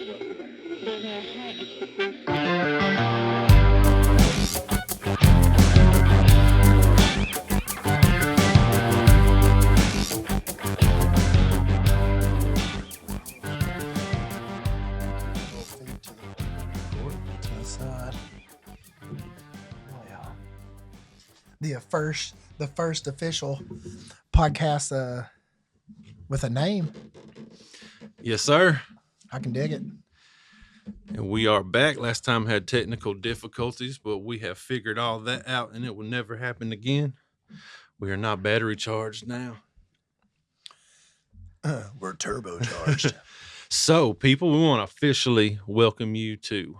The first official podcast with a name. Yes, sir. I can dig it. And we are back. Last time had technical difficulties, but we have figured all that out and it will never happen again. We are not battery charged now. We're turbocharged. So, people, we want to officially welcome you to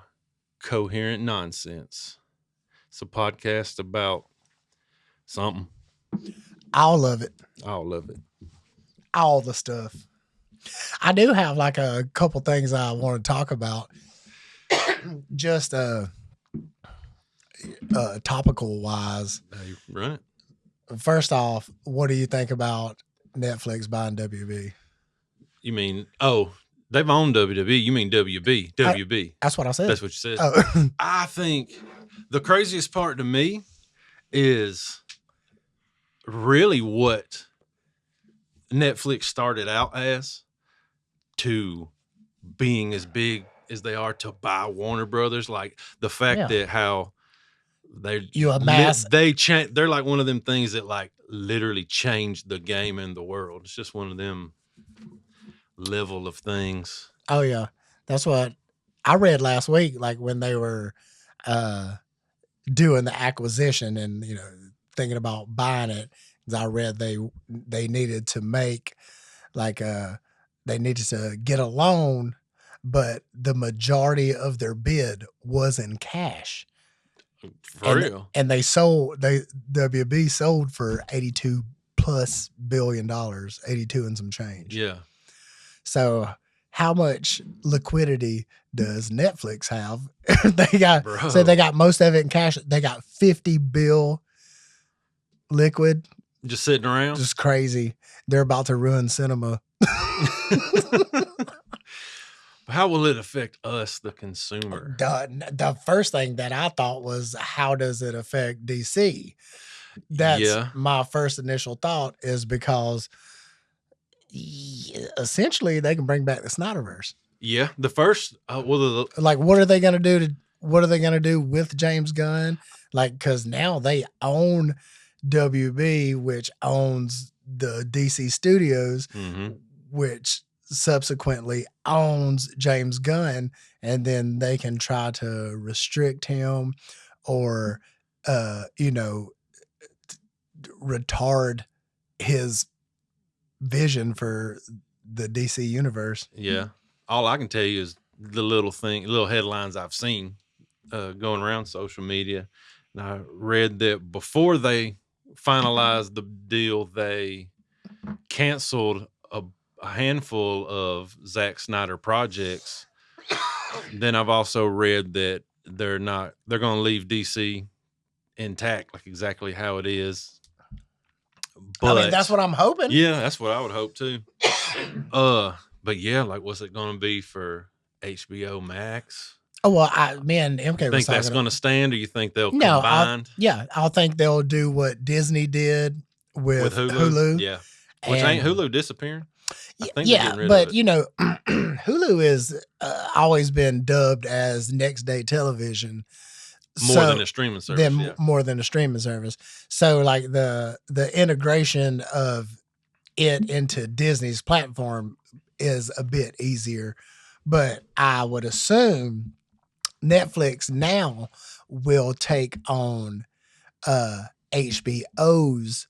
Coherent Nonsense. It's a podcast about something. All of it. All of it. All the stuff. I do have like a couple things I want to talk about. Just topical wise. You run it. First off, what do you think about Netflix buying WB? You mean, they've owned WWE. You mean WB. WB. That's what I said. That's what you said. Oh. I think the craziest part to me is really what Netflix started out as to being as big as they are to buy Warner Brothers. Like the fact that how they're like one of them things that like literally changed the game in the world. It's just one of them level of things. Oh yeah. That's what I read last week, like when they were doing the acquisition and, you know, thinking about buying it. I read they needed to make like they needed to get a loan, but the majority of their bid was in cash. For real. And WB sold for $82+ billion, 82 and some change. Yeah. So how much liquidity does Netflix have? They got most of it in cash. They got $50 billion liquid. Just sitting around? Just crazy. They're about to ruin cinema. How will it affect us, the consumer? The first thing that I thought was, how does it affect DC? That's my first initial thought, is because essentially they can bring back the Snyderverse. Yeah, the first like what are they going to do with James Gunn? Like, because now they own WB, which owns the DC Studios, which subsequently owns James Gunn, and then they can try to restrict him or, retard his vision for the DC universe. Yeah. All I can tell you is the little headlines I've seen going around social media. And I read that before they finalized the deal, they canceled a handful of Zack Snyder projects. Then I've also read that they're going to leave DC intact, like exactly how it is. But I mean, that's what I'm hoping. Yeah, that's what I would hope too. But yeah, like, what's it going to be for HBO Max? Oh, well, MK think that's going to stand, or you think they'll combine? I think they'll do what Disney did with Hulu. Yeah. Which ain't Hulu disappearing? I think but you know, Hulu is always been dubbed as next day television. More than a streaming service. More than a streaming service. So like the integration of it into Disney's platform is a bit easier. But I would assume Netflix now will take on HBO's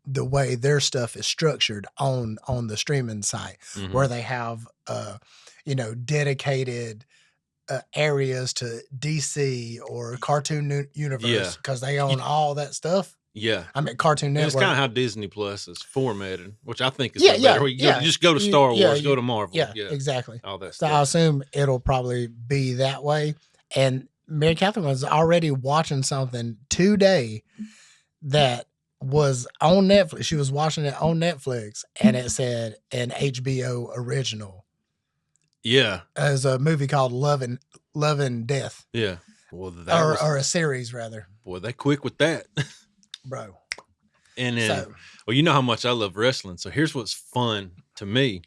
the way their stuff is structured on the streaming site, where they have dedicated areas to DC or Cartoon Universe, because they own all that stuff. Yeah, I mean Cartoon Network. It's kind of how Disney Plus is formatted, which I think is better. You just go to Star Wars, go to Marvel. Yeah, exactly. All that so stuff. I assume it'll probably be that way. And Mary Catherine was already watching something today that was on Netflix. She was watching it on Netflix, and it said an HBO original. Yeah. As a movie called Love and Death. Yeah. Well, that or a series rather. Boy, they quick with that. Bro. And then, well, you know how much I love wrestling. So here's what's fun to me.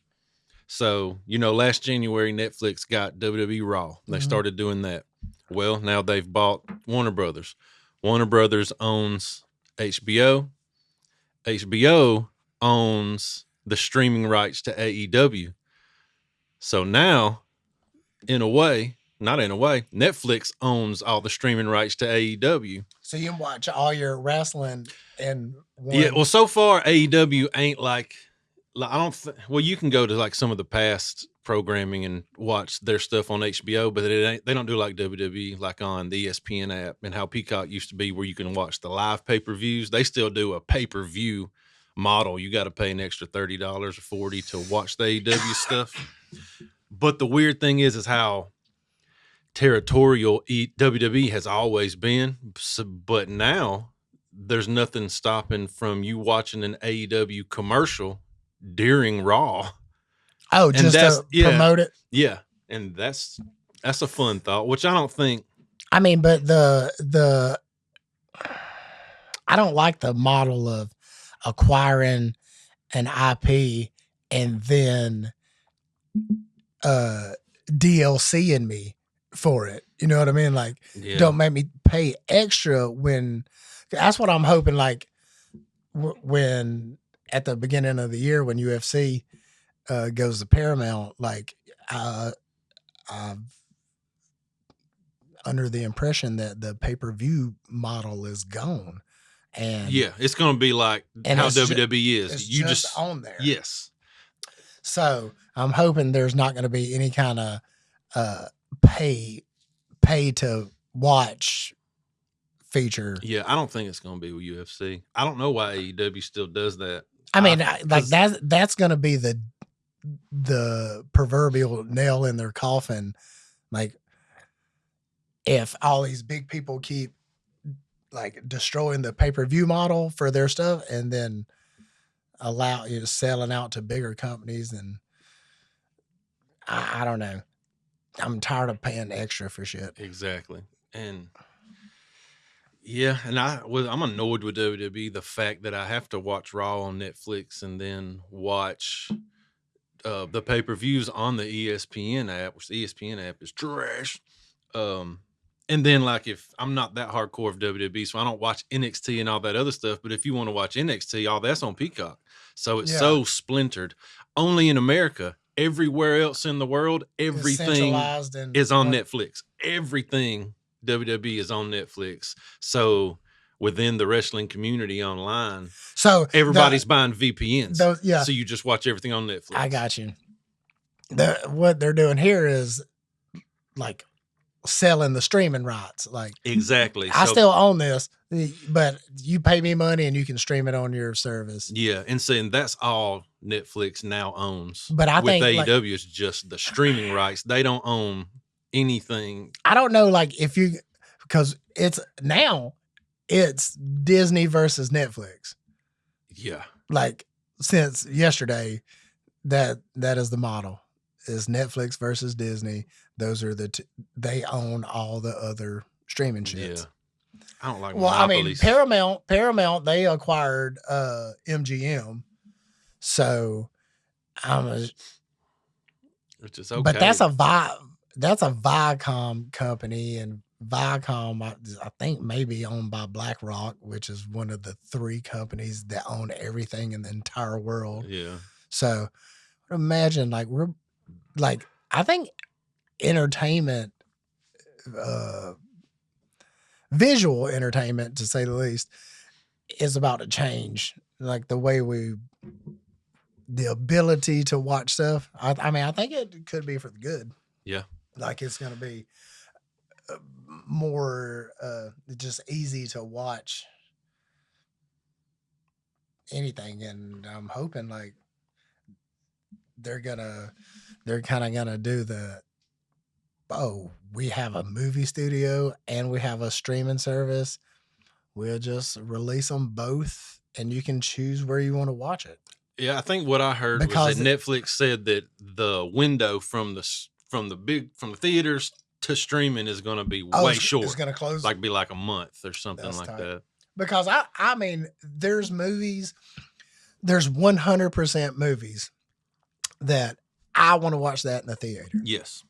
So, last January, Netflix got WWE Raw. They started doing that. Well, now they've bought Warner Brothers. Warner Brothers owns HBO. HBO owns the streaming rights to AEW. So now, not in a way, Netflix owns all the streaming rights to AEW. So you can watch all your wrestling in one. Yeah, well, so far AEW ain't like I don't. Well, you can go to like some of the past programming and watch their stuff on HBO, but they don't do like WWE, like on the ESPN app and how Peacock used to be, where you can watch the live pay-per-views. They still do a pay-per-view model. You got to pay an extra $30 or $40 to watch the AEW stuff. But the weird thing is how territorial WWE has always been. But now there's nothing stopping from you watching an AEW commercial during Raw. Oh, just to promote it? Yeah. And that's a fun thought, which I don't think. I mean, but I don't like the model of acquiring an IP and then DLCing me for it. You know what I mean? Like, don't make me pay extra when. That's what I'm hoping. Like, when at the beginning of the year when UFC goes to Paramount, like I'm under the impression that the pay-per-view model is gone. And yeah, it's going to be like how WWE is. It's you just on there. Yes. So I'm hoping there's not going to be any kind of pay to watch feature. Yeah, I don't think it's going to be with UFC. I don't know why AEW still does that. I mean, like that's going to be the proverbial nail in their coffin. Like, if all these big people keep like destroying the pay-per-view model for their stuff and then allow you selling out to bigger companies, and I don't know. I'm tired of paying extra for shit. Exactly. And yeah, and I'm annoyed with WWE, the fact that I have to watch Raw on Netflix and then watch the pay-per-views on the ESPN app, which the ESPN app is trash. And then, like, if I'm not that hardcore of WWE, so I don't watch NXT and all that other stuff. But if you want to watch NXT, all that's on Peacock. So it's so splintered. Only in America. Everywhere else in the world, everything is on Netflix. Everything WWE is on Netflix. So within the wrestling community online, so everybody's buying VPNs. So you just watch everything on Netflix. I got you. What they're doing here is like selling the streaming rights. Like, exactly. I still own this, but you pay me money and you can stream it on your service. Yeah, and saying that's all Netflix now owns. But I think AEW is just the streaming rights. They don't own anything. I don't know, like, because it's Disney versus Netflix. Yeah. Like, since yesterday, that is the model. Is Netflix versus Disney. Those are they own all the other streaming shits. Yeah. I don't like monopolies. I mean, Paramount, they acquired MGM. So which is okay. But that's a Viacom company, and Viacom, I think, maybe owned by BlackRock, which is one of the 3 companies that own everything in the entire world. Yeah. So imagine, like, I think entertainment, visual entertainment, to say the least, is about to change. Like, the way the ability to watch stuff. I mean, I think it could be for the good. Yeah. Like, it's going to be more just easy to watch anything. And I'm hoping, like, they're kind of gonna do we have a movie studio and we have a streaming service. we'll just release them both, and you can choose where you want to watch it. Yeah, I think what I heard was that Netflix said that the window from the theaters to streaming is going to be way short. It's going to close, be like a month or something that. Because I mean, there's movies, there's 100% movies that I want to watch that in the theater. Yes.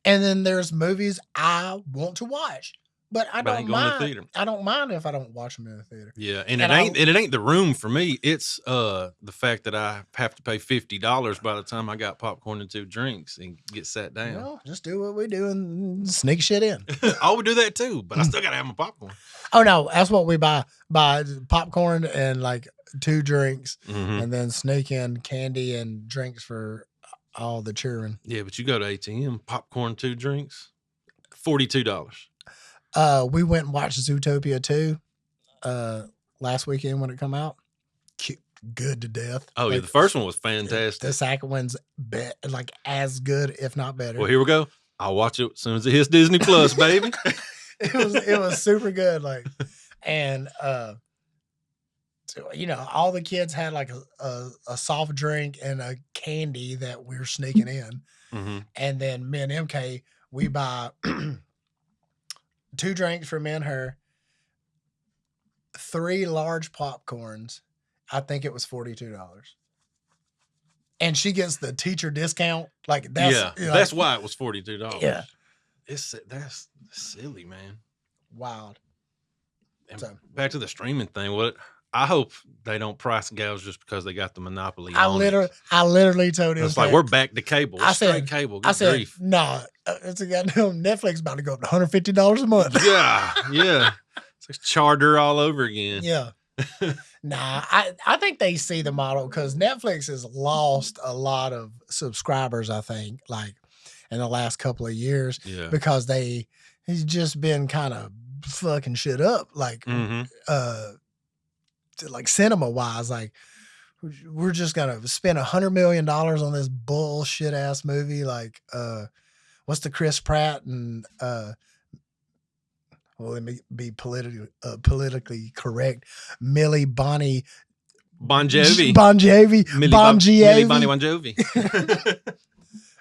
And then there's movies I want to watch, but I don't mind. I don't mind if I don't watch them in the theater. Yeah, and it ain't the room for me. It's the fact that I have to pay $50 by the time I got popcorn and 2 drinks and get sat down. Well, just do what we do and sneak shit in. I would do that too, but I still gotta have my popcorn. Oh no, that's what we buy popcorn and like 2 drinks, and then sneak in candy and drinks for all the cheering. Yeah, but you go to ATM, popcorn, 2 drinks, $42. We went and watched Zootopia 2 last weekend when it come out. Cute, good to death. Oh, yeah, the first one was fantastic. The second one's like as good, if not better. Well, here we go. I'll watch it as soon as it hits Disney Plus, baby. It was super good. Like, and you know, all the kids had like a soft drink and a candy that we're sneaking in. And then me and MK, we buy 2 drinks for me and her, 3 large popcorns. I think it was $42. And she gets the teacher discount. Like that's why it was $42. Yeah. That's silly, man. Wild. And back to the streaming thing. I hope they don't price gouge just because they got the monopoly. I literally told him. It's like we're back to cable. I said cable. Grief. No, it's a goddamn Netflix about to go up to $150 a month. Yeah. It's like charter all over again. Yeah. Nah, I think they see the model because Netflix has lost a lot of subscribers, I think, like in the last couple of years. Yeah. Because he's just been kind of fucking shit up. Like like cinema wise, like we're just gonna spend $100 million on this bullshit ass movie. Like, what's the Chris Pratt and well, let me be politically correct. Millie Bonnie Bon Jovi. Millie Bonnie Bon Jovi.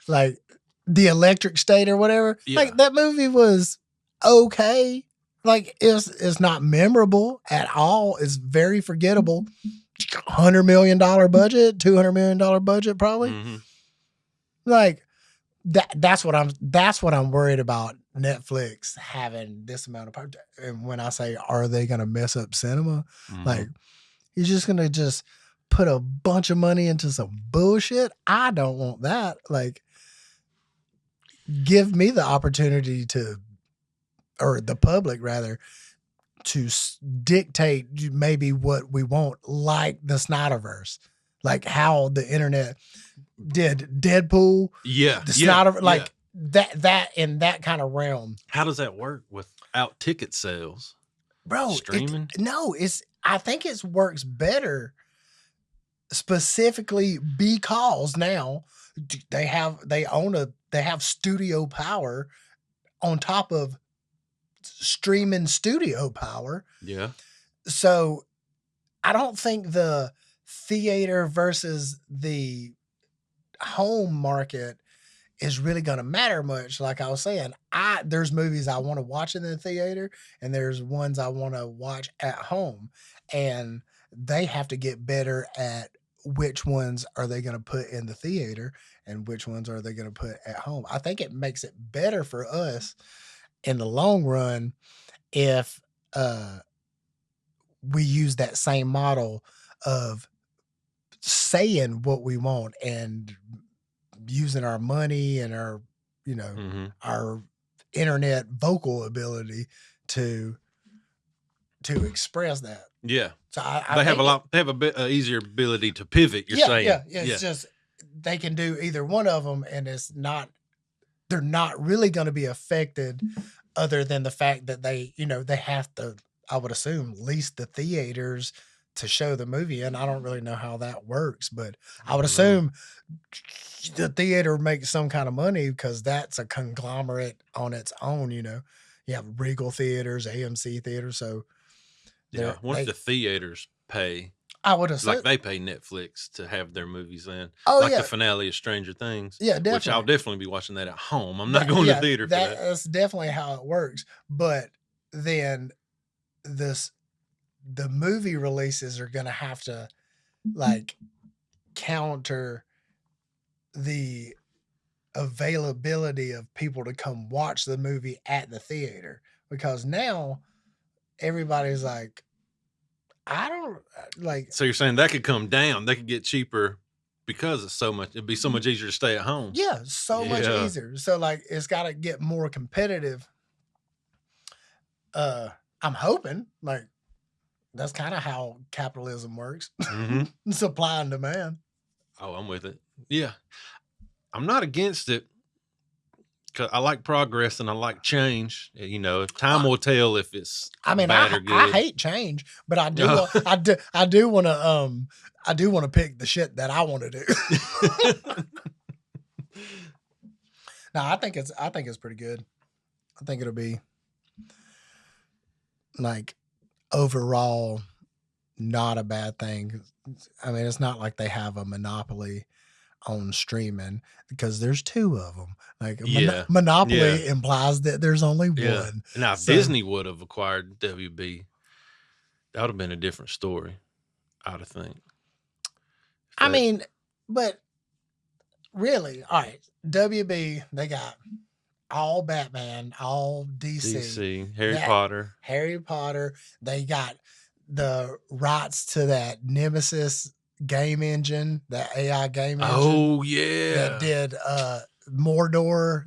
Like The Electric State or whatever. Yeah. Like that movie was okay. Like it's not memorable at all. It's very forgettable. $100 million budget, $200 million budget, probably. Like that's what I'm worried about. Netflix having this amount of power. And when I say, are they going to mess up cinema? Like, you're just going to just put a bunch of money into some bullshit. I don't want that. Like, give me the opportunity to, or the public rather, to dictate maybe what we want, like the Snyderverse, like how the internet did Deadpool. Yeah. The Snyder, like that in that kind of realm. How does that work without ticket sales? Bro, streaming? I think it works better specifically because now they have studio power on top of streaming studio power. Yeah. So I don't think the theater versus the home market is really going to matter much. Like I was saying, there's movies I want to watch in the theater and there's ones I want to watch at home, and they have to get better at which ones are they going to put in the theater and which ones are they going to put at home. I think it makes it better for us in the long run if we use that same model of saying what we want and using our money and our, our internet vocal ability to express that. Yeah. So they have a bit easier ability to pivot. You're saying, yeah. It's just they can do either one of them, and they're not really going to be affected, other than the fact that they have to, I would assume, lease the theaters to show the movie. And I don't really know how that works, but I would assume the theater makes some kind of money because that's a conglomerate on its own. You have Regal theaters, AMC theaters. So Yeah. What if the theaters pay? I would have Like said they pay Netflix to have their movies in. Oh like yeah, the finale of Stranger Things. yeah, definitely. Which I'll definitely be watching that at home. I'm not going to theater for that. That's definitely how it works. But then the movie releases are going to have to like counter the availability of people to come watch the movie at the theater, because now everybody's like, I don't like. So you're saying that could come down? They could get cheaper because it's so much. It'd be so much easier to stay at home. Yeah, so much easier. So like, it's got to get more competitive. I'm hoping like that's kind of how capitalism works. Mm-hmm. Supply and demand. Oh, I'm with it. Yeah, I'm not against it. Cause I like progress and I like change. You know, time will tell if it's bad or good. I hate change, but I do. I do want to pick the shit that I want to do. No, I think it's pretty good. I think it'll be like overall not a bad thing. I mean, it's not like they have a monopoly on streaming, because there's two of them. Like monopoly implies that there's only one. Now, if Disney would have acquired WB, that would have been a different story, I would think. I mean, but really, all right, WB, they got all Batman, all DC, Harry Potter. They got the rights to that Nemesis game engine, that AI game engine. Oh yeah, that did Mordor.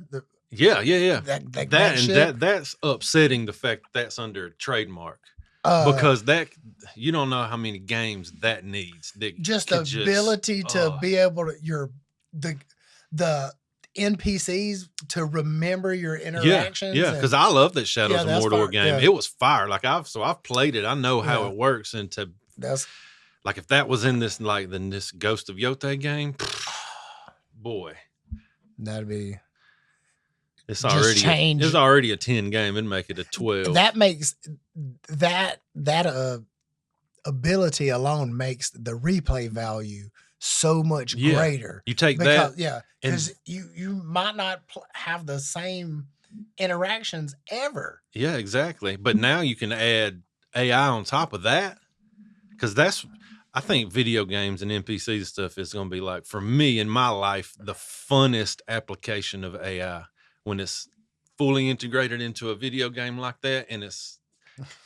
That's upsetting. The fact that that's under trademark, because that you don't know how many games that needs. Just the ability to be able to the NPCs to remember your interactions. Yeah, because I love that Shadows of Mordor game. Yeah. It was fire. Like I've played it. I know how it works, and that's. Like if that was in this this Ghost of Yote game, boy, that'd be. It's already a 10 game. It'd make it a 12. That makes that ability alone makes the replay value so much greater. You take because you might not have the same interactions ever. Yeah, exactly. But now you can add AI on top of that, because I think video games and NPC stuff is going to be like, for me in my life, the funnest application of AI when it's fully integrated into a video game like that, and it's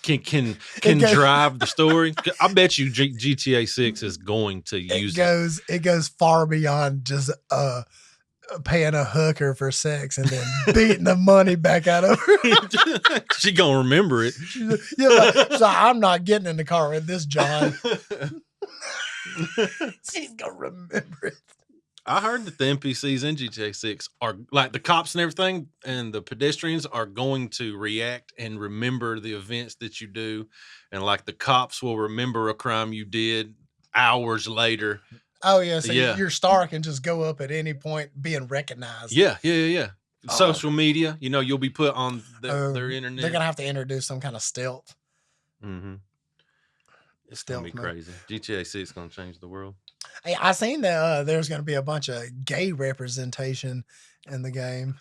can drive the story. I bet you GTA 6 is going to use it. It goes far beyond just paying a hooker for sex and then beating the money back out of her. She gonna remember it. So I'm not getting in the car with this John. She's gonna remember it. I heard that the NPCs in GTA 6 are like the cops and everything, and the pedestrians are going to react and remember the events that you do, and like the cops will remember a crime you did hours later. Oh yeah, so your star can just go up at any point being recognized. Yeah. Social media, you'll be put on their internet. They're gonna have to introduce some kind of stealth. Mm-hmm. It's gonna be crazy. GTA 6 is gonna change the world. Hey, I seen that there's gonna be a bunch of gay representation in the game.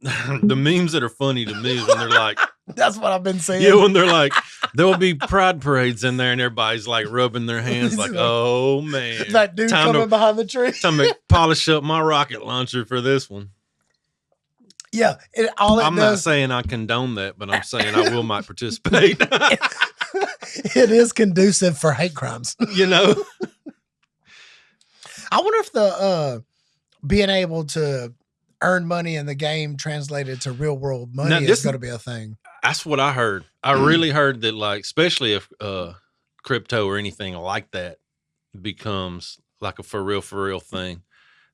The memes that are funny to me is when they're like, that's what I've been saying. Yeah, when they're like, there'll be pride parades in there and everybody's like rubbing their hands like, oh man. That dude coming behind the tree. Time to polish up my rocket launcher for this one. Yeah. I'm not saying I condone that, but I'm saying I might participate. It is conducive for hate crimes. I wonder if the being able to earn money in the game translated to real world money is going to be a thing. That's what I heard. I really heard that, like, especially if crypto or anything like that becomes like a for real thing.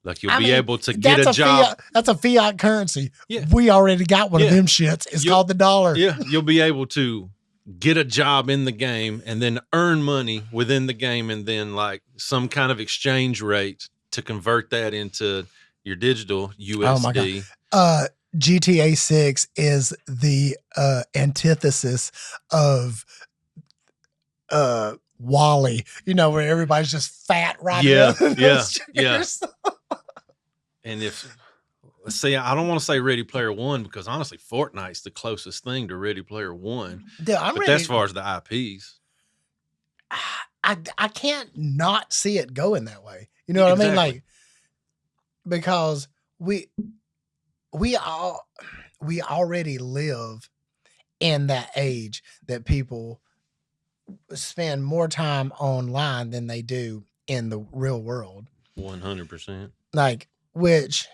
Like you'll be able to get a job. That's a fiat currency. Yeah. We already got one of them shits. It's called the dollar. Yeah. You'll be able to get a job in the game and then earn money within the game, and then like some kind of exchange rate to convert that into your digital USD. Oh my God. GTA 6 is the antithesis of Wally, where everybody's just fat riding Yeah, around in those yeah. chairs. And see, I don't want to say Ready Player One because honestly, Fortnite's the closest thing to Ready Player One. Dude, I'm But ready. that's as far as the IPs. I can't not see it going that way. You know what I mean? Exactly. Like, because we already live in that age that people spend more time online than they do in the real world. 100%. Like, which,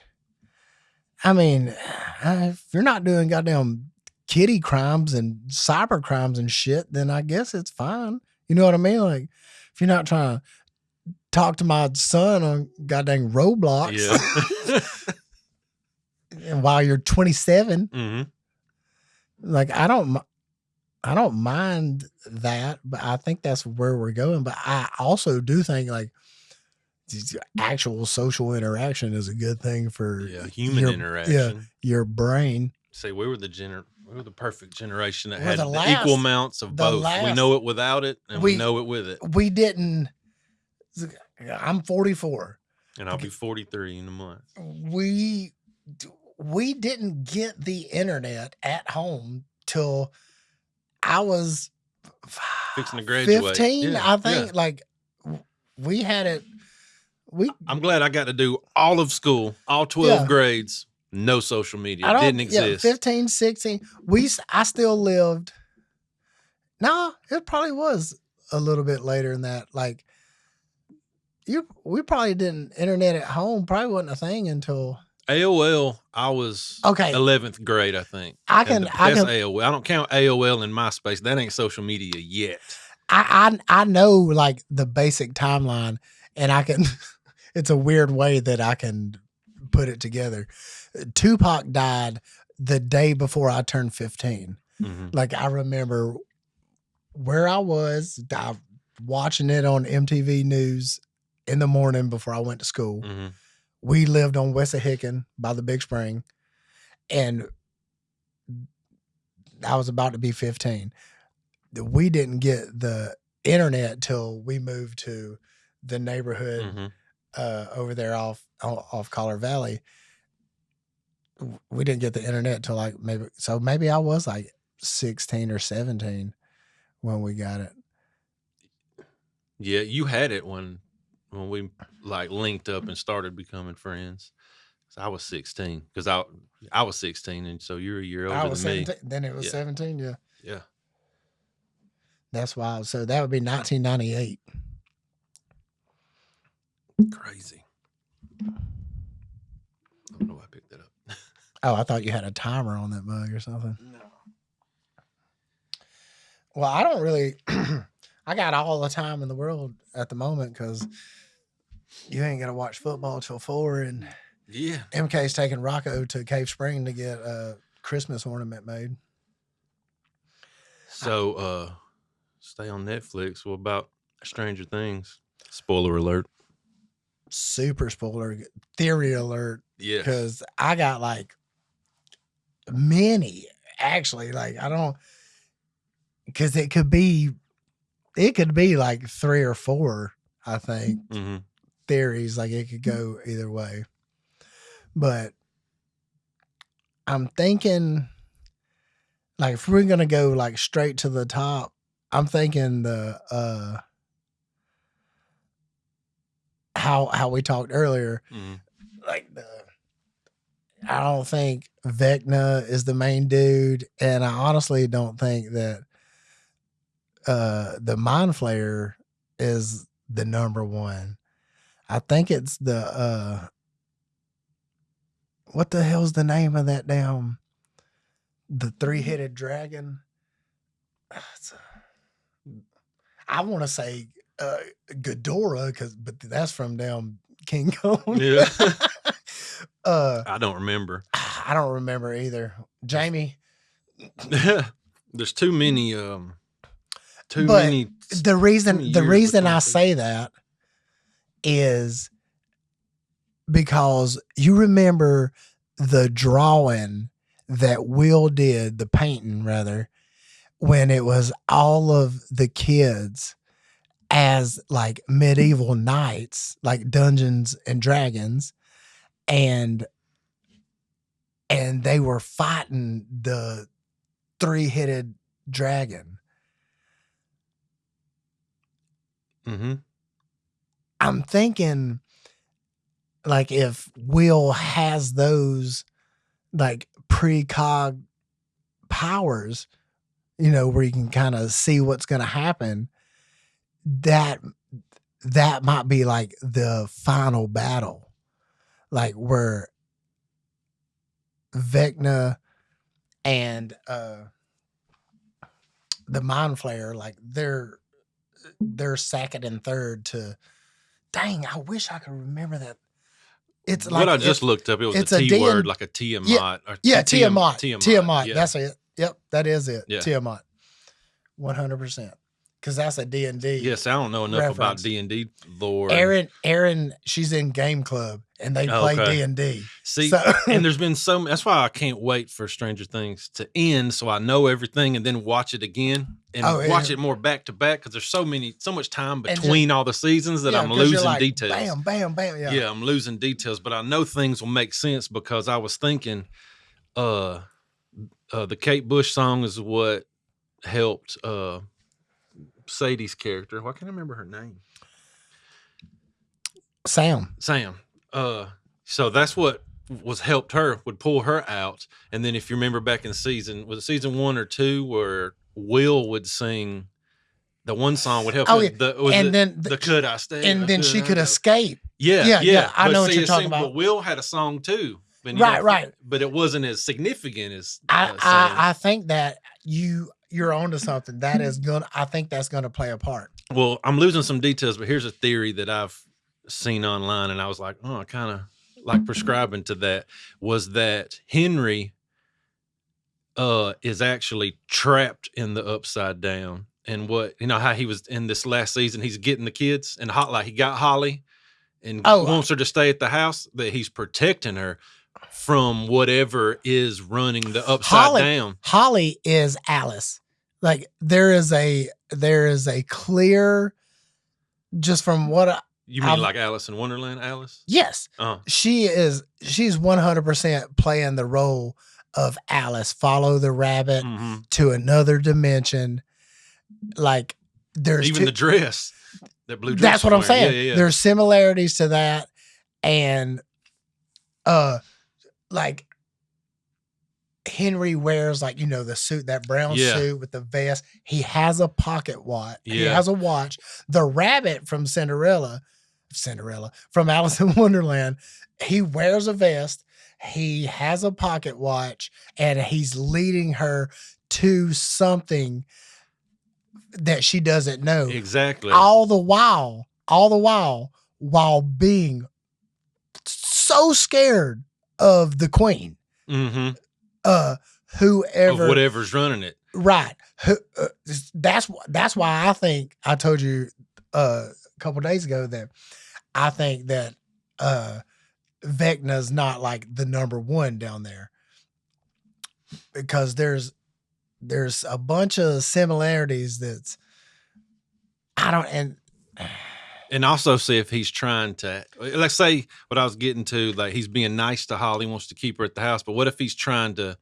I mean, if you're not doing goddamn kitty crimes and cyber crimes and shit, then I guess it's fine. You know what I mean? Like, if you're not trying to talk to my son on goddamn Roblox, and while you're 27, like I don't mind that, but I think that's where we're going. But I also do think like actual social interaction is a good thing for human interaction. Your brain. Say we were the perfect generation that We're had the equal amounts of both. We know it without it, and we know it with it. We didn't. I'm 44, and I'll be 43 in a month. We didn't get the internet at home till I was fixing to graduate. 15, I think. Yeah. Like we had it. I'm glad I got to do all of school, all 12 grades. No social media. It didn't exist. 15, 16. I still lived. No, it probably was a little bit later than that. Like we probably didn't internet at home. Probably wasn't a thing until AOL. I was 11th grade, I think. That's AOL. I don't count AOL and MySpace. That ain't social media yet. I know like the basic timeline, and I can. It's a weird way that I can put it together. Tupac died the day before I turned 15. Like I remember where I was watching it on MTV News in the morning before I went to school. We lived on Wessahickon by the Big Spring, and I was about to be 15. We didn't get the internet till we moved to the neighborhood over there off Collar Valley. We didn't get the internet till like maybe I was like 16 or 17 when we got it. Yeah, you had it when we like linked up and started becoming friends. So I was 16 because I was 16, and so you're a year older than me. Then it was 17. Yeah. Yeah. That's wild. So that would be 1998. Crazy. I don't know why I picked that up. Oh, I thought you had a timer on that mug or something. No. Well, I don't really. I got all the time in the world at the moment because you ain't gonna watch football till 4, and MK's taking Rocco to Cave Spring to get a Christmas ornament made. So, stay on Netflix. What about Stranger Things? Spoiler alert. Super spoiler. Theory alert. Yeah. Because I got like many, actually. Like I don't. Because it could be like 3 or 4, I think, theories. Like it could go either way. But I'm thinking, like, if we're gonna go like straight to the top, I'm thinking the how we talked earlier, like I don't think Vecna is the main dude, and I honestly don't think that the Mind Flayer is the number one. I think it's the what the hell's the name of that damn the 3-headed dragon? I want to say Ghidorah, but that's from damn King Kong. Yeah. I don't remember. I don't remember either. Jamie. There's too many. The reason I say that is because you remember the drawing that Will did, the painting rather, when it was all of the kids as like medieval knights, like Dungeons and Dragons, and they were fighting the three-headed dragon. Mm-hmm. I'm thinking, like, if Will has those like precog powers, where you can kind of see what's going to happen, that might be like the final battle, like where Vecna and the Mind Flayer, like they're second and third to. Dang, I wish I could remember that. It's what like I just looked up. It was it's a a T word, D&D like a Tiamat. Yeah, Tiamat. Tiamat. Yeah. That's it. Yep, that is it. Yeah. Tiamat. 100%. Because that's a D&D. Yes, I don't know enough about D&D lore. Erin, she's in Game Club, and they play D&D. See, and there's been so. That's why I can't wait for Stranger Things to end, so I know everything, and then watch it again and watch it more back to back, because there's so much time between all the seasons that I'm losing details. Bam, bam, bam. Yeah, I'm losing details, but I know things will make sense, because I was thinking, the Kate Bush song is what helped Sadie's character. Why can't I remember her name? Sam. So that's what would pull her out. And then if you remember back in season 1 or 2, where Will would sing the one song would help. The Could I Stay? And then she could escape. Yeah. I know what you're talking about. But Will had a song too. Right. But it wasn't as significant as I think that you're onto something. I think that's gonna play a part. Well, I'm losing some details, but here's a theory that I've seen online, and I was like, I kind of like prescribing to that, was that Henry is actually trapped in the Upside Down. And how he was in this last season, he's getting the kids, and he got Holly and wants her to stay at the house, that he's protecting her from whatever is running the Upside Down. Holly is Alice. Like there is a clear, just from what you mean, like Alice in Wonderland, Alice? Yes. She's 100% playing the role of Alice. Follow the rabbit to another dimension. Like there's even the dress, that blue dress. That's what I'm saying. Yeah. There's similarities to that, and like Henry wears the suit, that brown suit with the vest. He has a pocket watch. Yeah. He has a watch. The rabbit from Cinderella, from Alice in Wonderland, he wears a vest. He has a pocket watch, and he's leading her to something that she doesn't know. Exactly. All the while being so scared of the queen. Mm-hmm. Whoever, of whatever's running it. Right. That's why I think I told you a couple of days ago that I think that Vecna's not like the number one down there, because there's a bunch of similarities that's and also see if he's trying to, let's say what I was getting to, like he's being nice to Holly, wants to keep her at the house, but what if he's trying to,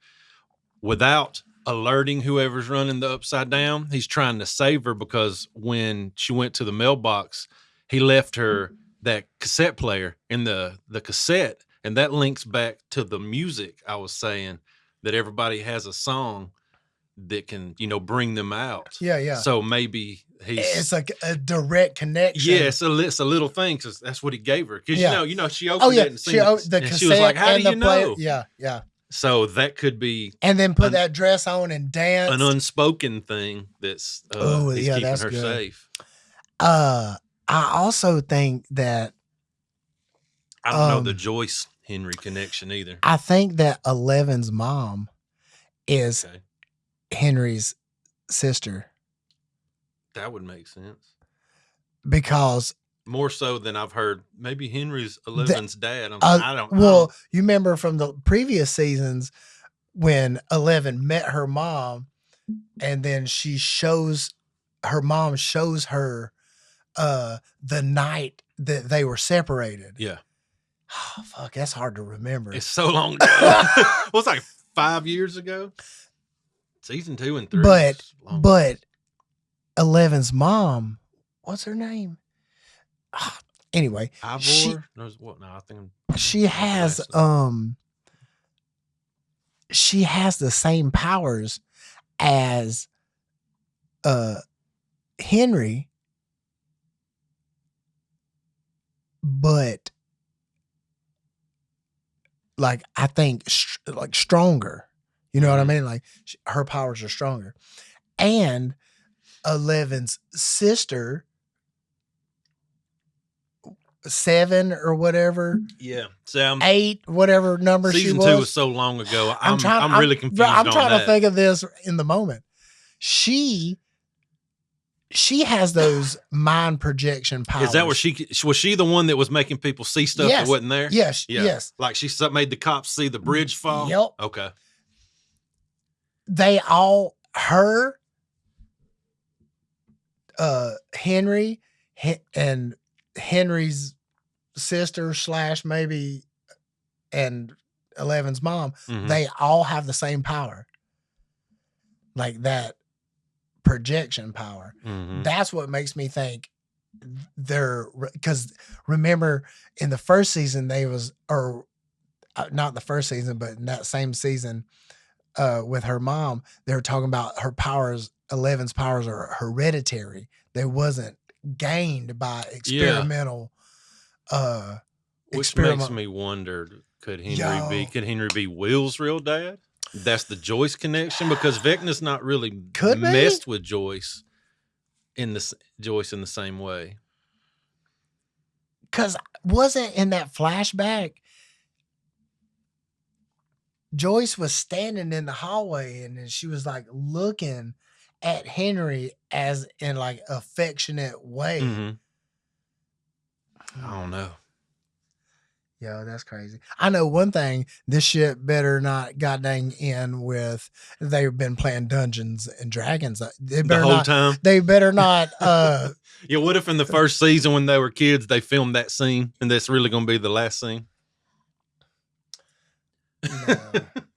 without alerting whoever's running the Upside Down, he's trying to save her, because when she went to the mailbox, he left her that cassette player in the cassette, and that links back to the music I was saying, that everybody has a song that can, bring them out. Yeah. So maybe it's like a direct connection. Yeah, it's a little thing, because that's what he gave her. Because she opened it and seen the cassette, she was like, "How do you know?" Yeah. So that could be, and then put that dress on and dance. An unspoken thing that's he's keeping her good. safe. I also think that I don't know the Joyce Henry connection either. I think that Eleven's mom is Henry's sister. That would make sense, because more so than I've heard. Maybe Henry's Eleven's dad. I don't know. Well, you remember from the previous seasons when 11 met her mom, and then her mom shows her the night that they were separated. Yeah. Oh, fuck, that's hard to remember. It's so long ago. Well, it's like 5 years ago. Season 2 and 3. But Eleven's mom, what's her name? Anyway, Ivor? she has the same powers as Henry, but like I think like stronger. You know what I mean? Like her powers are stronger. And Eleven's sister, 7 or whatever. Yeah. 8, whatever number she was. Season 2 was so long ago. I'm really confused. I'm trying to think of this in the moment. She has those mind projection powers. Is that where was she the one that was making people see stuff that wasn't there? Yes. Yeah. Yes. Like she made the cops see the bridge fall? Yep. Okay. They all, her, Henry, and Henry's sister / maybe, and Eleven's mom, they all have the same power. Like that projection power. That's what makes me think because remember in the first season not the first season, but in that same season with her mom, they were talking about her powers. 11's powers are hereditary. They wasn't gained by experimental. Which makes me wonder: could Henry be Will's real dad? That's the Joyce connection, because Vecna's not really messed with Joyce in the same way. Because wasn't in that flashback, Joyce was standing in the hallway and then she was like looking at Henry as in like affectionate way. I don't know. Yo, that's crazy. I know one thing, this shit better not goddamn end with they've been playing Dungeons and Dragons. The whole time? They better not. Yeah, what if in the first season when they were kids, they filmed that scene and that's really going to be the last scene?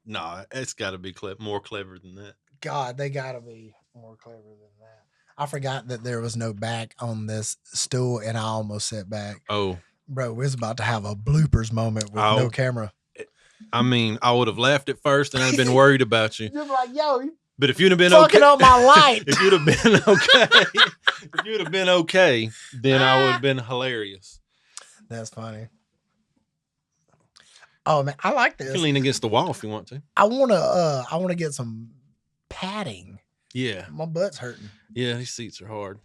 No, it's got to be more clever than that. God, they got to be more clever than that. I forgot that there was no back on this stool and I almost sat back. Oh. Bro, we're about to have a bloopers moment with no camera. I mean, I would have laughed at first and I'd been worried about you. You're like, yo, but if you'd have been fucking up my light. If you'd have been okay, then I would have been hilarious. That's funny. Oh man, I like this. You can lean against the wall if you want to. I wanna get some padding. Yeah. My butt's hurting. Yeah, these seats are hard.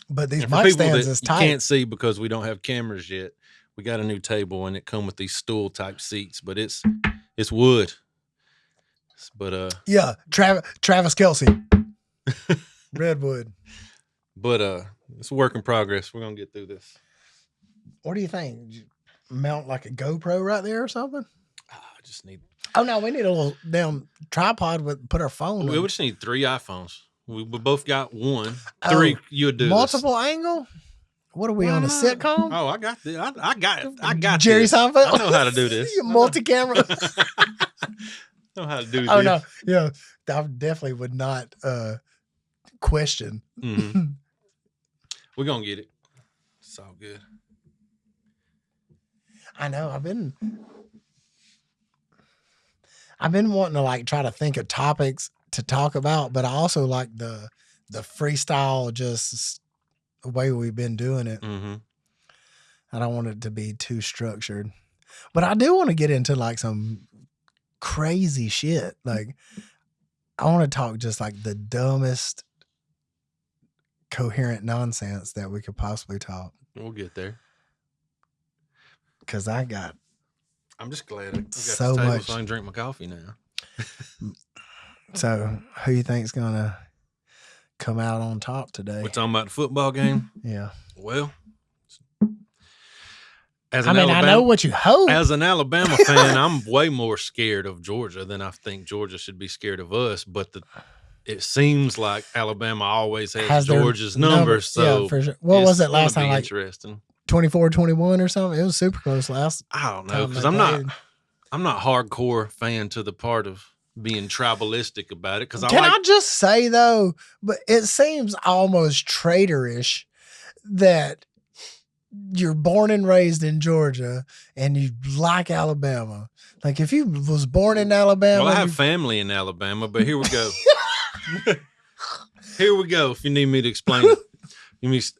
But these mic stands is tight. You can't see because we don't have cameras yet. We got a new table and it come with these stool type seats, but it's wood. But yeah, Travis Kelsey, Redwood. But it's a work in progress. We're gonna get through this. What do you think? Did you mount like a GoPro right there or something? I just need. Oh no, we need a little damn tripod with put our phone. We just need 3 iPhones. We both got one. 3, you would do multiple angle. What are we on a sitcom? Oh, I got this. I got Jerry this. Seinfeld. I know how to do this. Multi-camera. Know how to do this. Oh no, yeah, I definitely would not question. We're gonna get it. It's all good. I know. I've been wanting to like try to think of topics to talk about, but I also like the freestyle, just the way we've been doing it. I don't want it to be too structured, but I do want to get into like some crazy shit. Like I want to talk just like the dumbest coherent nonsense that we could possibly talk. We'll get there. Cause I'm just glad I got so this table much. so I can drink my coffee now. So who you think's gonna come out on top today? We're talking about the football game. Yeah. Well, I know what you hope. As an Alabama fan, I'm way more scared of Georgia than I think Georgia should be scared of us. But it seems like Alabama always has their Georgia's number. So yeah, for sure. What was it last gonna time? be Like interesting. 24-21 or something? It was super close last. I don't know time because they played. I'm not hardcore fan to the part of being tribalistic about it because Can I just say though, but it seems almost traitorish that you're born and raised in Georgia and you like Alabama. Like if you was born in Alabama, Well, I have family in Alabama, but here we go. Here we go. If you need me to explain it,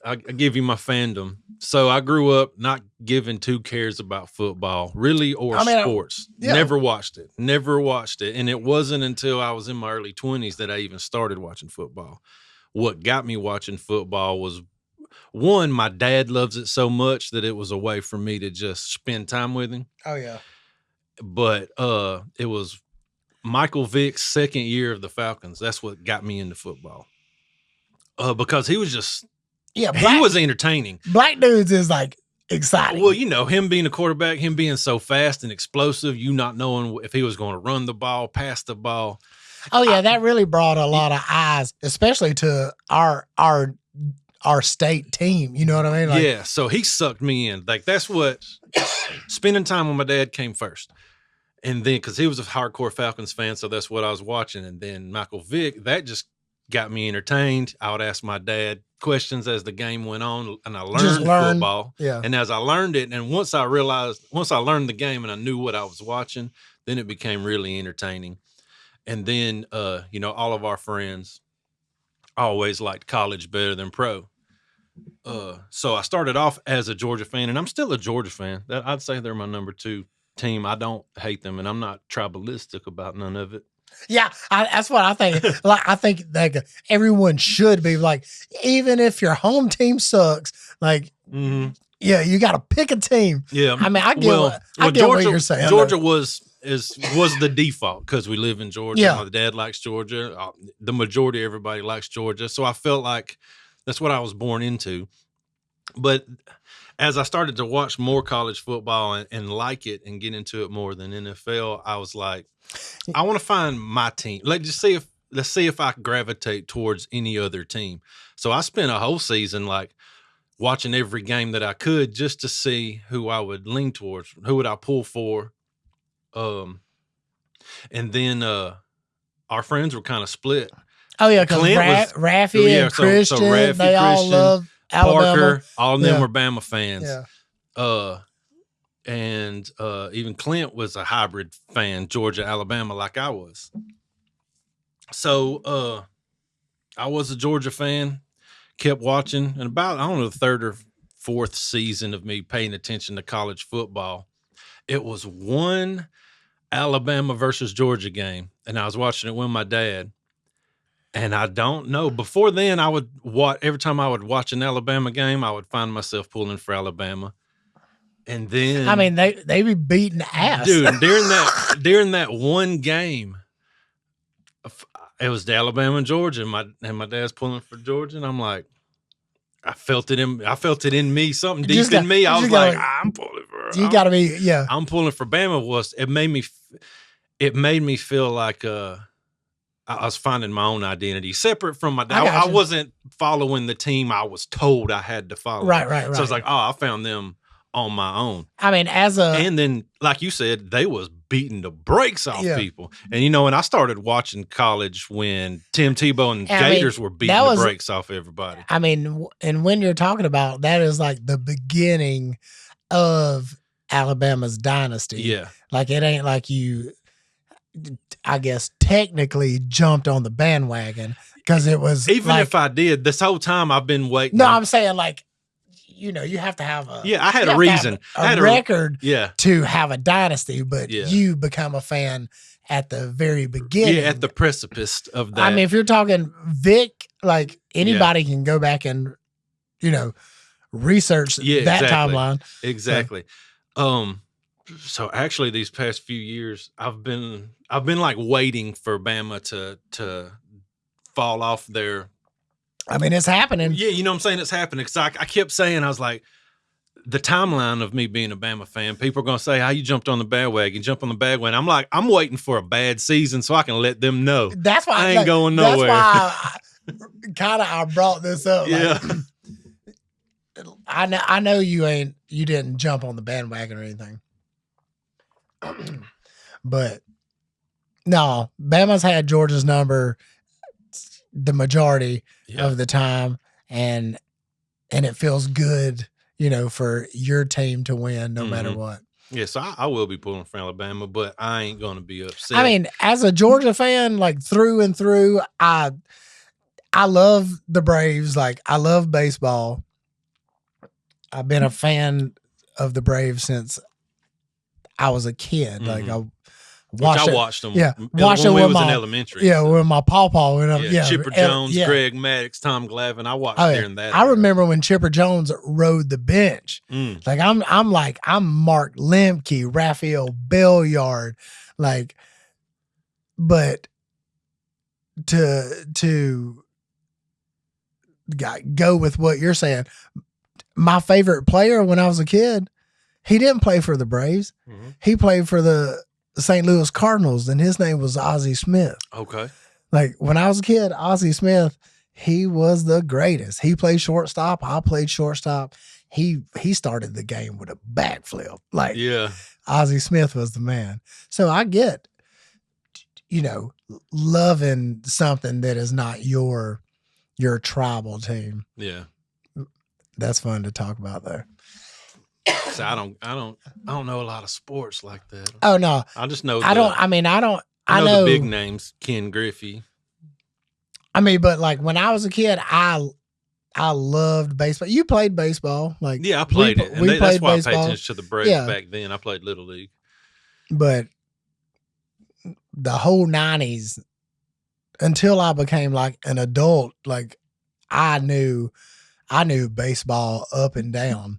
I give you my fandom. So I grew up not giving two cares about football, really, or sports. Yeah. Never watched it. And it wasn't until I was in my early 20s that I even started watching football. What got me watching football was, one, my dad loves it so much that it was a way for me to just spend time with him. Oh, yeah. But it was Michael Vick's second year of the Falcons. That's what got me into football. Because he was just... Yeah, he was entertaining. Black dudes is like exciting. Well, you know, him being a quarterback, him being so fast and explosive, you not knowing if he was going to run the ball, pass the ball. Oh yeah, that really brought a lot of eyes, especially to our state team. You know what I mean? Like, yeah. So he sucked me in. Like that's what spending time with my dad came first, and then because he was a hardcore Falcons fan, so that's what I was watching. And then Michael Vick, that just got me entertained. I would ask my dad questions as the game went on, and I learned football. Yeah. And as I learned it, and once I learned the game and I knew what I was watching, then it became really entertaining. And then, you know, all of our friends always liked college better than pro. So I started off as a Georgia fan, and I'm still a Georgia fan. I'd say they're my number 2 team. I don't hate them, and I'm not tribalistic about none of it. Yeah, that's what I think. Like, I think like everyone should be like, even if your home team sucks, like, yeah, you got to pick a team. Yeah, I mean, I get Georgia, what you're saying. Georgia was the default because we live in Georgia. Yeah. My dad likes Georgia. The majority of everybody likes Georgia, so I felt like that's what I was born into. But as I started to watch more college football and like it and get into it more than NFL, I was like, I want to find my team. Let's see if I gravitate towards any other team. So I spent a whole season like watching every game that I could just to see who I would lean towards, who would I pull for. And then our friends were kind of split. Oh yeah, because Raffy and Christian, so Raffy, they all love Alabama. Parker, all of them were Bama fans. Yeah. And even Clint was a hybrid fan, Georgia, Alabama, like I was. So I was a Georgia fan, kept watching, and about, I don't know, the 3rd or 4th season of me paying attention to college football, it was one Alabama versus Georgia game, and I was watching it with my dad. And I don't know. Before then, I would watch, every time I would watch an Alabama game, I would find myself pulling for Alabama. And then, I mean, they be beating ass, dude. During that one game, it was the Alabama and Georgia, and my dad's pulling for Georgia, and I'm like, I felt it in me, something deep in me. I was like, I'm pulling for. You got to be, yeah. I'm pulling for Bama. It made me feel like I was finding my own identity separate from my dad. I wasn't following the team I was told I had to follow. Right. So I was like, I found them on my own. I mean, and then, like you said, they was beating the brakes off people. And, you know, and I started watching college when Tim Tebow and Gators were beating the brakes off everybody. I mean, and when you're talking about, that is like the beginning of Alabama's dynasty. Yeah. Like, it ain't like you, I guess, technically jumped on the bandwagon because it was. Even if I did, this whole time I've been waiting. No, I'm saying like, you know, you have to have a. Yeah, I had a reason. I had a record yeah. to have a dynasty, but you become a fan at the very beginning. Yeah, at the precipice of that. I mean, if you're talking Vic, like anybody can go back and, you know, research that timeline. Exactly. So actually these past few years I've been like waiting for Bama to fall off their. I mean, it's happening. Yeah, you know what I'm saying? It's happening. Because I kept saying, I was like, the timeline of me being a Bama fan, people are going to say, how you jumped on the bandwagon, jump on the bandwagon. I'm like, I'm waiting for a bad season so I can let them know. That's why I ain't going nowhere. That's why I brought this up. Yeah. Like, I know you didn't jump on the bandwagon or anything. But no, Bama's had Georgia's number the majority of the time, and it feels good, for your team to win no matter what. Yes, I will be pulling for Alabama, but I ain't going to be upset. I mean, as a Georgia fan, like through and through, I love the Braves. Like, I love baseball. I've been a fan of the Braves since I was a kid. Like, I watched them. Yeah, watched them when we was in elementary. Yeah, when my pawpaw went up. Yeah, Chipper Jones, Greg Maddox, Tom Glavine. I watched during that. I remember when Chipper Jones rode the bench. Like, I'm Mark Lemke, Raphael Belliard, like, but to go with what you're saying, my favorite player when I was a kid, he didn't play for the Braves. He played for the St. Louis Cardinals, and his name was Ozzie Smith. Okay. Like, when I was a kid, Ozzie Smith, he was the greatest. He played shortstop. I played shortstop. He started the game with a backflip. Like, Ozzie Smith was the man. So I get, loving something that is not your tribal team. Yeah. That's fun to talk about, though. So I don't know a lot of sports like that. Oh no, I just know. I know the big names. Ken Griffey. I mean, but like when I was a kid, I loved baseball. You played baseball, like I played it. And that's why I paid attention to the Braves back then. I played Little League, but the whole '90s until I became like an adult, like I knew baseball up and down.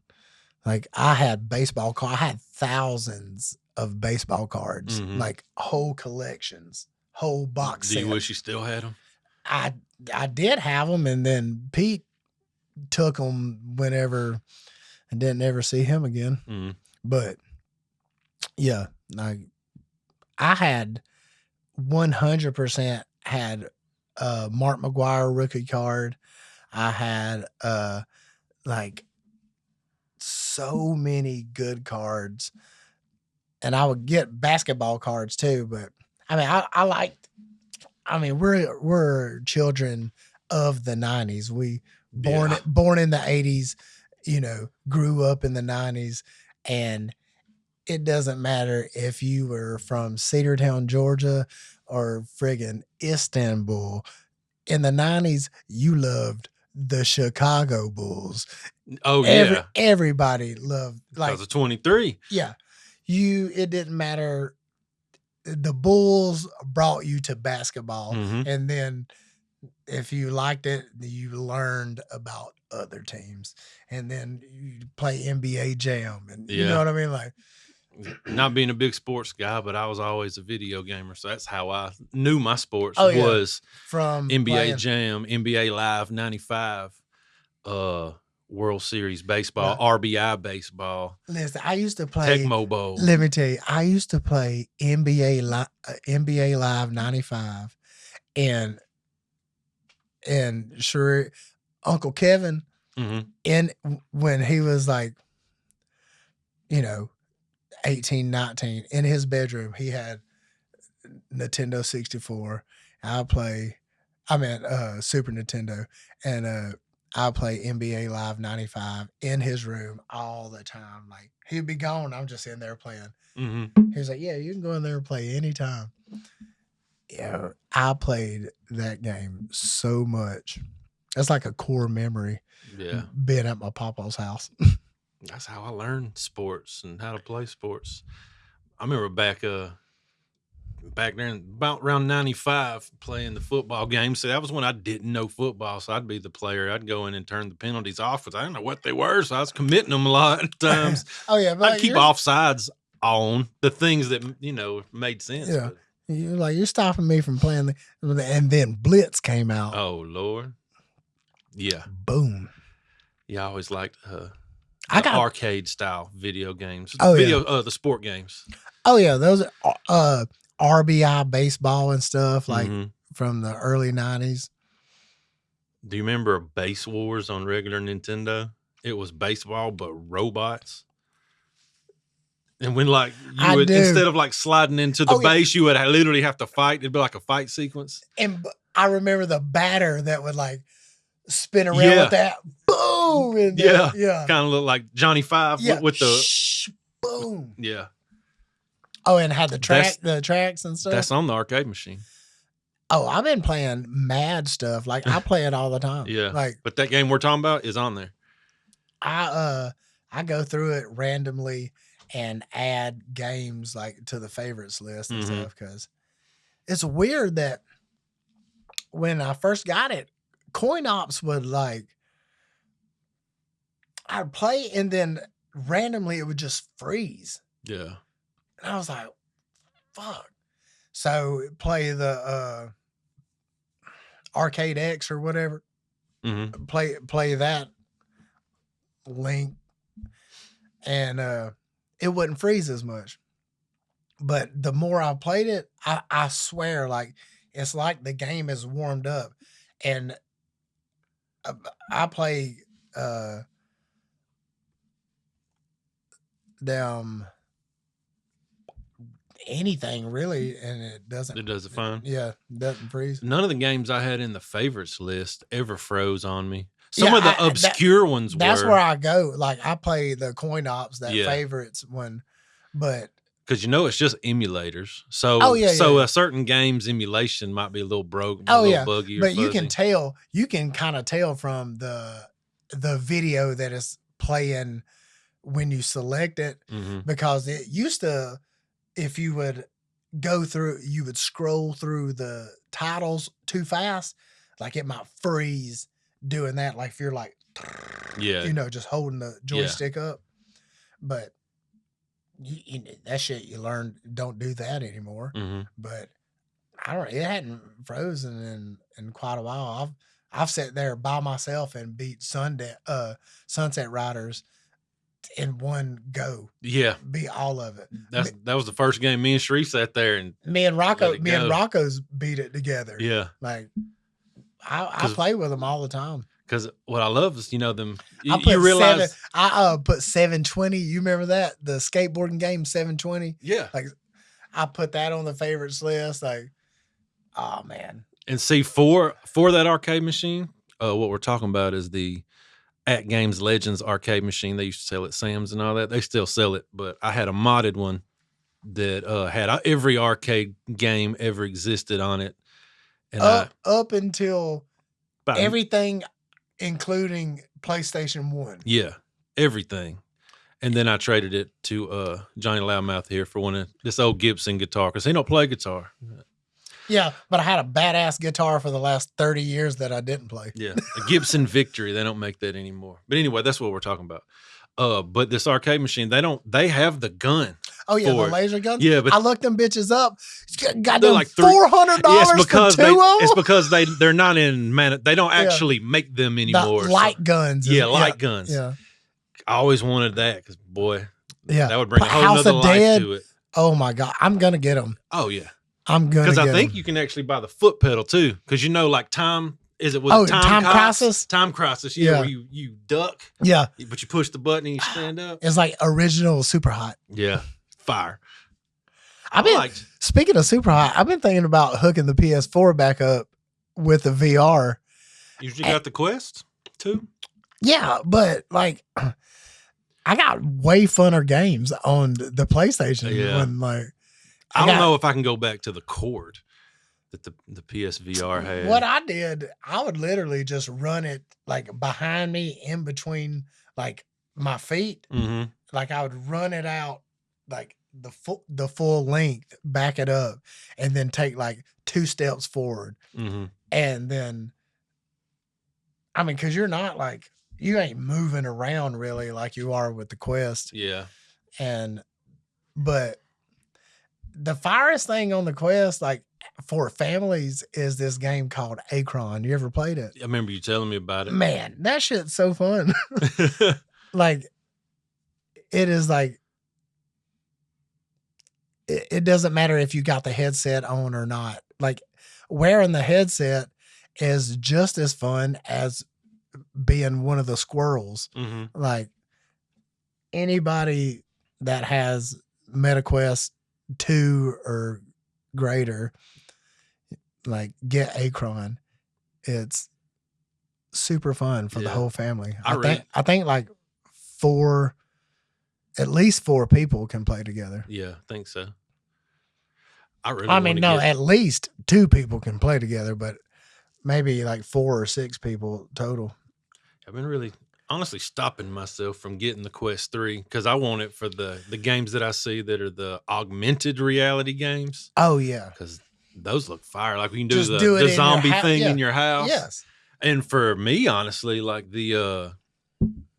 Like, I had baseball cards. I had thousands of baseball cards, like whole collections, whole box sets. Do you wish you still had them? I did have them, and then Pete took them whenever and didn't ever see him again. But yeah, like I had 100% had a Mark McGwire rookie card. I had like so many good cards, and I would get basketball cards too. But I mean, I liked. I mean, we're children of the '90s. We born in the '80s, grew up in the '90s, and it doesn't matter if you were from Cedartown, Georgia, or friggin' Istanbul. In the '90s, you loved the Chicago Bulls. Oh, everybody loved, like, because of 23. Yeah. It didn't matter. The Bulls brought you to basketball. And then if you liked it, you learned about other teams. And then you play NBA Jam. And you know what I mean? Like, not being a big sports guy, but I was always a video gamer. So that's how I knew my sports was from NBA Jam, NBA Live 95, World Series baseball, RBI baseball. Listen, I used to play Tecmo Bowl. Let me tell you, I used to play NBA Live 95, and sure, Uncle Kevin, when he was like, 18, 19, in his bedroom, he had Nintendo 64. Super Nintendo, and I play NBA Live 95 in his room all the time. Like, he'd be gone, I'm just in there playing. He was like, yeah, you can go in there and play anytime. Yeah, I played that game so much. That's like a core memory. Yeah, being at my papa's house. That's how I learned sports and how to play sports. I remember back there in about around 95 playing the football game. So that was when I didn't know football. So I'd be the player. I'd go in and turn the penalties off because I didn't know what they were. So I was committing them a lot of times. But I'd keep offsides on the things that, made sense. Yeah. You're stopping me from playing. And then Blitz came out. Oh, Lord. Yeah. Boom. Yeah, I always liked the arcade style video games. Oh, the sport games. Oh yeah, those RBI baseball and stuff like from the early 90s. Do you remember Base Wars on regular Nintendo? It was baseball but robots. And when like you would instead of like sliding into the base, you would literally have to fight. It'd be like a fight sequence. And I remember the batter that would like spin around with that boom. And yeah. Kind of look like Johnny Five with the boom. Yeah. Oh, and had the tracks and stuff. That's on the arcade machine. Oh, I've been playing mad stuff. Like I play it all the time. But that game we're talking about is on there. I go through it randomly and add games like to the favorites list and stuff because it's weird that when I first got it, Coin Ops would like I'd play and then randomly it would just freeze. Yeah. And I was like, fuck. So play the Arcade X or whatever. Play that link and it wouldn't freeze as much. But the more I played it, I swear, like it's like the game is warmed up. And I play anything really, and it does it fine. Yeah, doesn't freeze. None of the games I had in the favorites list ever froze on me. Some of the obscure ones that's where I go. Like I play the Coin Ops, favorites one, but because it's just emulators. So a certain game's emulation might be a little broke, buggy, but you can kind of tell from the video that is playing when you select it because it used to, if you would go through, you would scroll through the titles too fast, like it might freeze doing that. Like if you're like, just holding the joystick up, but that shit you learn, don't do that anymore. But it hadn't frozen in quite a while. I've sat there by myself and beat Sunset Riders in one go. Yeah. Beat all of it. That was the first game me and Shree sat there and me and Rocco's beat it together. Yeah. Like I play with them all the time. Because what I love is, them. You realize I put 720. You remember that? The skateboarding game 720? Yeah. Like I put that on the favorites list. Like, oh man. And see, for that arcade machine, what we're talking about is the At Games Legends arcade machine. They used to sell at Sam's and all that. They still sell it, but I had a modded one that had every arcade game ever existed on it. And up until everything, including PlayStation 1. Yeah, everything. And then I traded it to Johnny Loudmouth here for this old Gibson guitar because he don't play guitar. Yeah, but I had a badass guitar for the last 30 years that I didn't play. Yeah, a Gibson Victory. They don't make that anymore. But anyway, that's what we're talking about. But this arcade machine, they have the gun. Oh yeah, the laser guns. Yeah, but I looked them bitches up. Got them like $400 for two of them. It's because they're not in they don't actually make them anymore. The light guns. Light guns. Yeah, I always wanted that because boy, yeah, that would bring a whole nother life to it. Oh my god, I'm gonna get them. Oh yeah, I'm gonna because I think you can actually buy the foot pedal too. Because like Time Crisis? Time Crisis, yeah. Where you duck. Yeah. But you push the button and you stand up. It's like original Super Hot. Yeah. Fire. Speaking of Super Hot, I've been thinking about hooking the PS4 back up with the VR. You got the Quest too? Yeah, but like I got way funner games on the PlayStation. Yeah. I don't know if I can go back to the cord that the PSVR had. What I did, I would literally just run it like behind me, in between like my feet. Mm-hmm. Like I would run it out like the full length, back it up, and then take like 2 steps forward. Mm-hmm. And then, I mean, because you ain't moving around really like you are with the Quest. Yeah. But the firest thing on the Quest, like for families, is this game called Acron. You ever played it? I remember you telling me about it. Man, that shit's so fun. Like it is like it doesn't matter if you got the headset on or not. Like wearing the headset is just as fun as being one of the squirrels. Mm-hmm. Like anybody that has MetaQuest 2 or greater, like get Acron. It's super fun for the Yeah. whole family. I I think like at least 4 people can play together. Yeah, I think so. I really I want mean, to no, get. at least 2 people can play together, but maybe like 4 or 6 people total. I've been really honestly stopping myself from getting the Quest 3 because I want it for the games that I see that are the augmented reality games. Oh yeah, Because those look fire. Like we can do just do it the in zombie your house. thing Yeah. in your house. Yes. And for me, honestly, like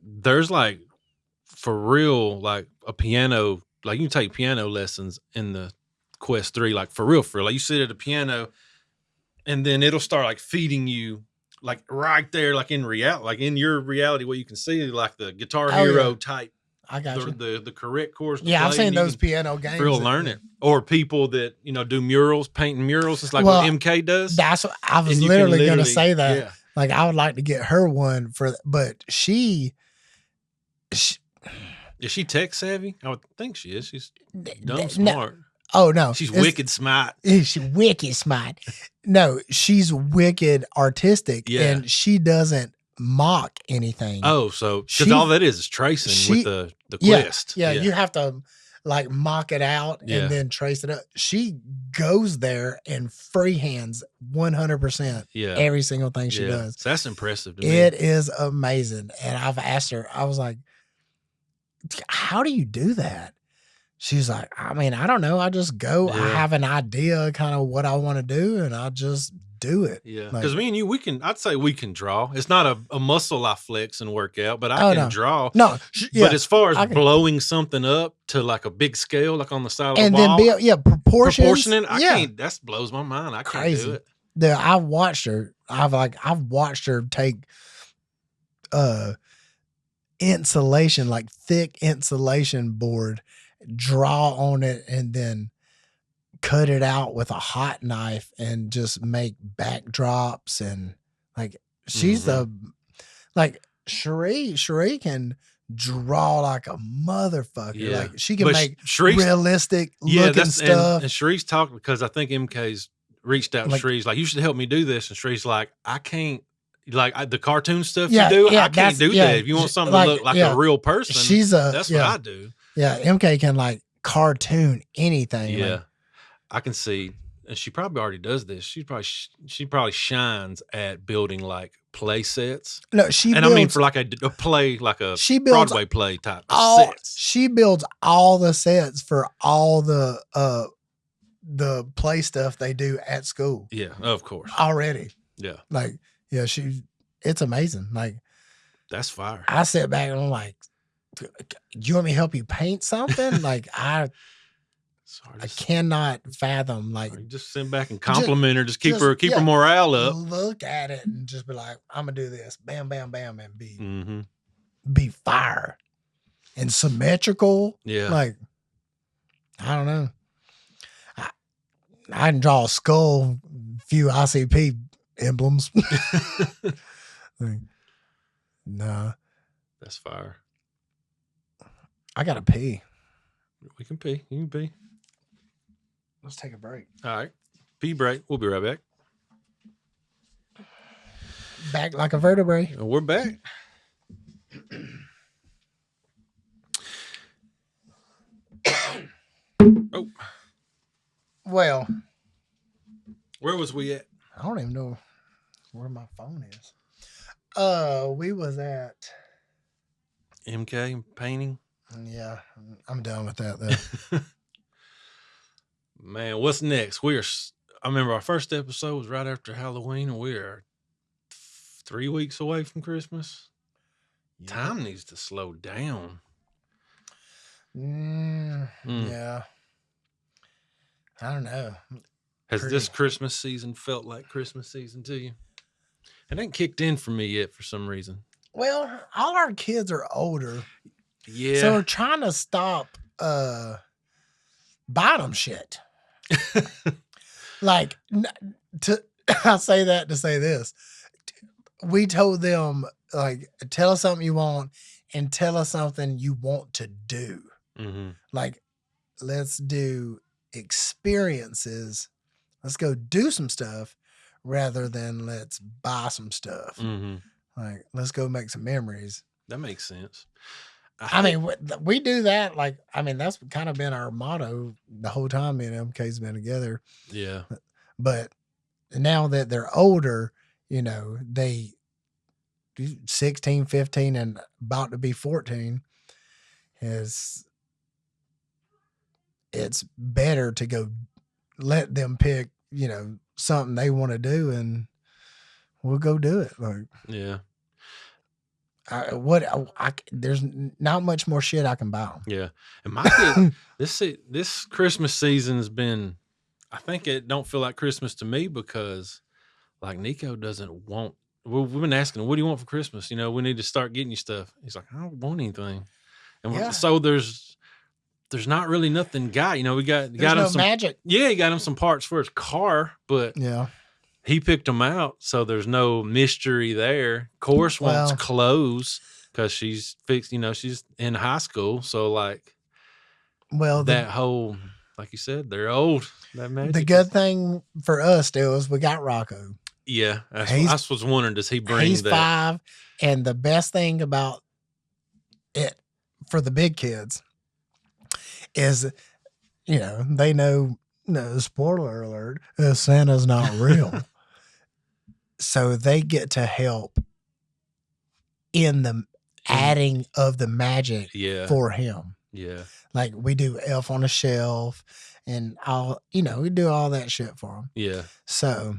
there's like for real, like a piano, like you can take piano lessons in the Quest 3, like for real. Like you sit at a piano and then it'll start like feeding you like right there, like in reality, like in your reality, where you can see like the Guitar Hero type. I got you. The correct chords to Yeah, play. I've seen those piano games. For real learn it. Or people that, do murals, painting murals. It's like Well, what MK does. That's what I was literally going to say that. Yeah. Like I would like to get her one but she is she tech savvy? I would think she is. She's dumb smart. Oh no, she's wicked smart. She's wicked smart. No, she's wicked artistic, and she doesn't mock anything. Oh, so because all that is tracing with the Quest. Yeah, you have to like mock it out and then trace it up. She goes there and freehands 100%. Every single thing she does. So that's impressive to me. It is amazing, and I've asked her. I was like, "How do you do that?" She's like, I mean, I don't know. I just go. I have an idea kind of what I want to do, and I just do it. Yeah. Because me and you, I'd say we can draw. It's not a muscle I flex and work out, but I can draw. No. But as far as blowing something up to like a big scale, like on the side of and a wall. And then proportioning, I can't, that blows my mind. I can't do it. I've watched her. I've watched her take insulation, like thick insulation board, draw on it, and then cut it out with a hot knife and just make backdrops. And like she's like Cherie can draw like a motherfucker. Like she can make realistic looking stuff. And Cherie's talked because I think MK's reached out to Cherie's like, you should help me do this. And Cherie's like, I can't. Like the cartoon stuff you do, I can't do that. If you want something to look like a real person, that's what I do. Yeah, MK can like cartoon anything. Yeah, I can see, and she probably already does this. She probably shines at building like play sets. No, I mean for like a play, like a Broadway play type of sets. She builds all the sets for all the play stuff they do at school. Yeah, of course. Already. Yeah. Like, yeah, it's amazing. Like, that's fire. I sit back and I'm like, you want me to help you paint something? Like, I cannot fathom. Like, you just sit back and compliment her, just keep her morale up. Look at it and just be like, I'm gonna do this, bam, bam, bam, and be fire and symmetrical. Yeah, like I don't know. I can draw a skull, few ICP emblems. Like, nah, that's fire. I gotta pee. We can pee. You can pee. Let's take a break. All right. Pee break. We'll be right back. Back like a vertebrae. We're back. Oh. Well. Where was we at? I don't even know where my phone is. We was at MK painting. Yeah, I'm done with that though. Man, what's next? I remember our first episode was right after Halloween, and we are 3 weeks away from Christmas. Yeah. Time needs to slow down. Yeah. I don't know. Has this Christmas season felt like Christmas season to you? It ain't kicked in for me yet for some reason. Well, all our kids are older. Yeah. So we're trying to stop bottom shit. Like, I say that to say this. We told them, like, tell us something you want and tell us something you want to do. Mm-hmm. Like, let's do experiences. Let's go do some stuff rather than let's buy some stuff. Mm-hmm. Like, let's go make some memories. That makes sense. I mean, we do that. Like, I mean, that's kind of been our motto the whole time me and MK's been together. Yeah. But now that they're older, you know, they 16, 15, and about to be 14 it's better to go let them pick, you know, something they want to do and we'll go do it. Like, yeah. There's not much more shit I can buy them. Yeah. And my kid, this Christmas season has been, I think it don't feel like Christmas to me because like Nico doesn't want, we've been asking him, what do you want for Christmas? You know, we need to start getting you stuff. He's like, I don't want anything. And so there's not really nothing got, you know, got him some magic. Yeah. He got him some parts for his car, but yeah, he picked them out. So there's no mystery there. Of course wants clothes because she's fixed, you know, she's in high school. So like, that whole, like you said, they're old. That magic. The good thing for us still is we got Rocco. Yeah. I was wondering, does he bring he's that? 5. And the best thing about it for the big kids is, you know, they know, no, spoiler alert, Santa's not real. So they get to help in the adding of the magic for him. Yeah. Like we do Elf on a Shelf and all, you know, we do all that shit for them. Yeah. So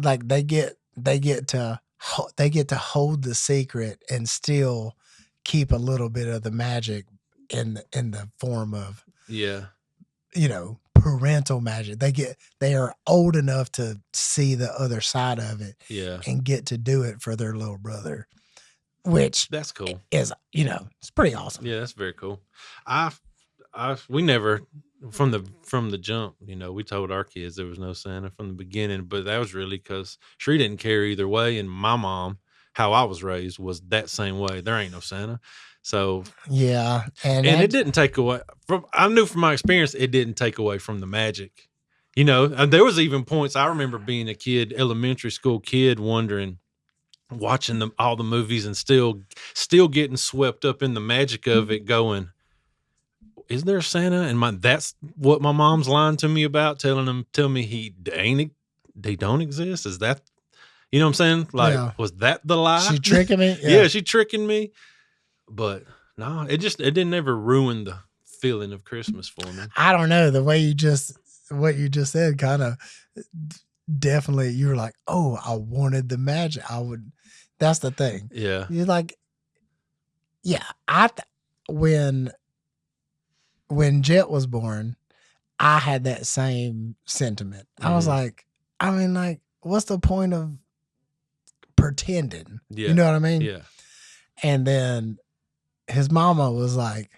like they get to hold the secret and still keep a little bit of the magic in the form of, you know, parental magic. They are old enough to see the other side of it and get to do it for their little brother, which that's cool. Is, you know, it's pretty awesome. Yeah, that's very cool. We never from the jump, you know, we told our kids there was no Santa from the beginning, but that was really because Shree didn't care either way, and my mom, how I was raised, was that same way. There ain't no Santa. So yeah, and it didn't take away from. I knew from my experience, it didn't take away from the magic. You know, there was even points I remember being a kid, elementary school kid, wondering, watching all the movies, and still getting swept up in the magic of it. Going, is there Santa? And that's what my mom's lying to me about, telling me he don't exist. Is that, you know what I'm saying? Like, was that the lie? She tricking me? Yeah, she tricking me. But no, it didn't ever ruin the feeling of Christmas for me. I don't know. The way what you just said kind of definitely, you were like, oh, I wanted the magic. That's the thing. Yeah. You're like, yeah, when Jet was born, I had that same sentiment. I was like, I mean, like, what's the point of pretending? Yeah. You know what I mean? Yeah. And then his mama was like,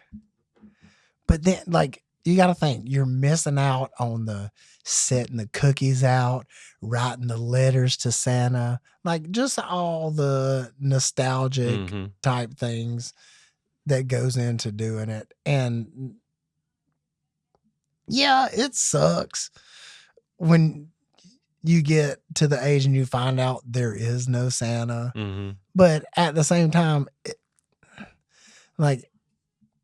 but then, like, you got to think, you're missing out on the setting the cookies out, writing the letters to Santa, like just all the nostalgic type things that goes into doing it. And yeah, it sucks when you get to the age and you find out there is no Santa. But at the same time,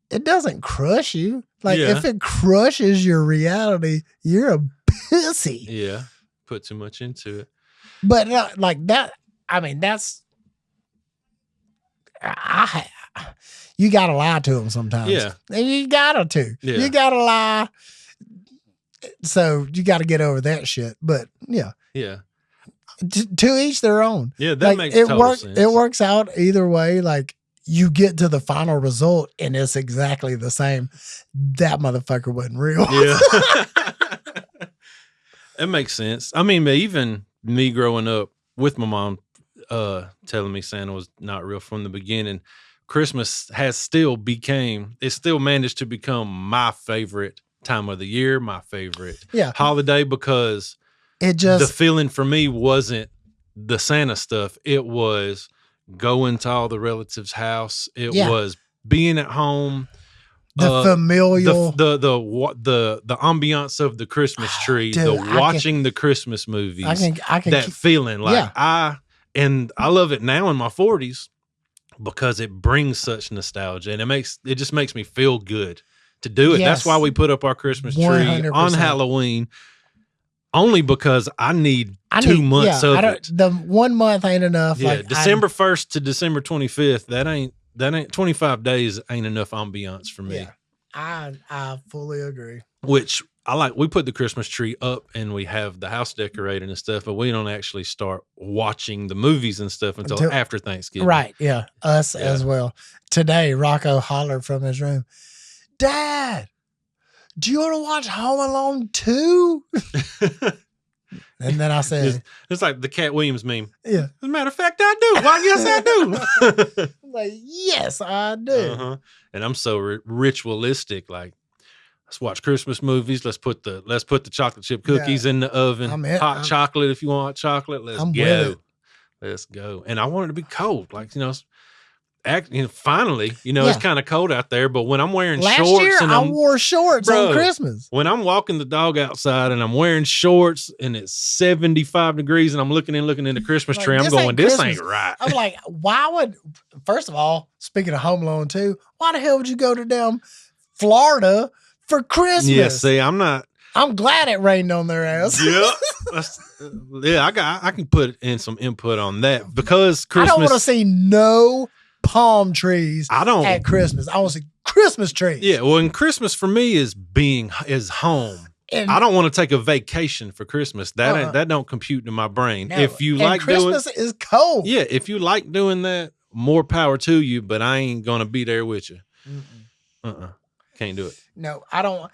it doesn't crush you. Like, if it crushes your reality, you're a pussy. Yeah. Put too much into it. But like that, I mean, you got to lie to them sometimes. Yeah. And you got to. Yeah. You got to lie. So you got to get over that shit. But yeah. Yeah. To each their own. Yeah, that makes total sense. It works out either way. Like, you get to the final result and it's exactly the same. That motherfucker wasn't real. Yeah. It makes sense. I mean, even me growing up with my mom telling me Santa was not real from the beginning, Christmas has still managed to become my favorite time of the year, my favorite holiday, because the feeling for me wasn't the Santa stuff. It was going to all the relatives' house. It was being at home. The familial, the ambiance of the Christmas tree, dude, watching the Christmas movies, I can that feeling. Like I love it now in my 40s because it brings such nostalgia, and it just makes me feel good to do it. That's why we put up our Christmas tree 100%. on Halloween. Only because I need 2 months of it. The 1 month ain't enough. Yeah, like December 1st to December 25th. That ain't 25 days ain't enough ambiance for me. Yeah, I fully agree. Which I like. We put the Christmas tree up and we have the house decorated and stuff, but we don't actually start watching the movies and stuff until after Thanksgiving. Right. Yeah. Us as well. Today, Rocco hollered from his room, "Dad, do you want to watch Home Alone 2?" And then I said, it's like the Cat Williams meme. Yeah. As a matter of fact, I do. Why, yes, I do. I'm like, yes, I do. Uh-huh. And I'm so ritualistic. Like, let's watch Christmas movies. Let's put the chocolate chip cookies in the oven. Hot chocolate if you want hot chocolate. Let's go. Let's go. And I want it to be cold. Like, finally, it's kind of cold out there, but when I'm wearing shorts, year, I wore shorts on Christmas. When I'm walking the dog outside and I'm wearing shorts and it's 75 degrees and I'm looking in the Christmas tree, I'm going, this ain't right. I'm like, first of all, speaking of Home Alone 2, why the hell would you go to damn Florida for Christmas? Yeah, see, I'm glad it rained on their ass. Yeah. I can put in some input on that because Christmas. I don't want to see no palm trees at Christmas. I want to see Christmas trees. Yeah, well, and Christmas for me is home. And I don't want to take a vacation for Christmas. That don't compute in my brain. No. If you like Christmas is cold. Yeah, if you like doing that, more power to you, but I ain't gonna be there with you. Can't do it. No, I don't.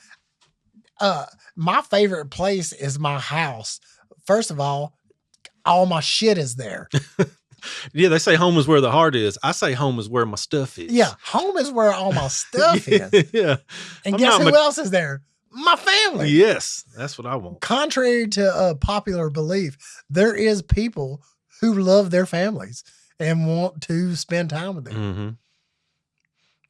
My favorite place is my house. First of all my shit is there. Yeah, they say home is where the heart is. I say home is where my stuff is. Yeah, home is where all my stuff is. Yeah. And guess who else is there? My family. Yes, that's what I want. Contrary to popular belief, there is people who love their families and want to spend time with them. Mm-hmm.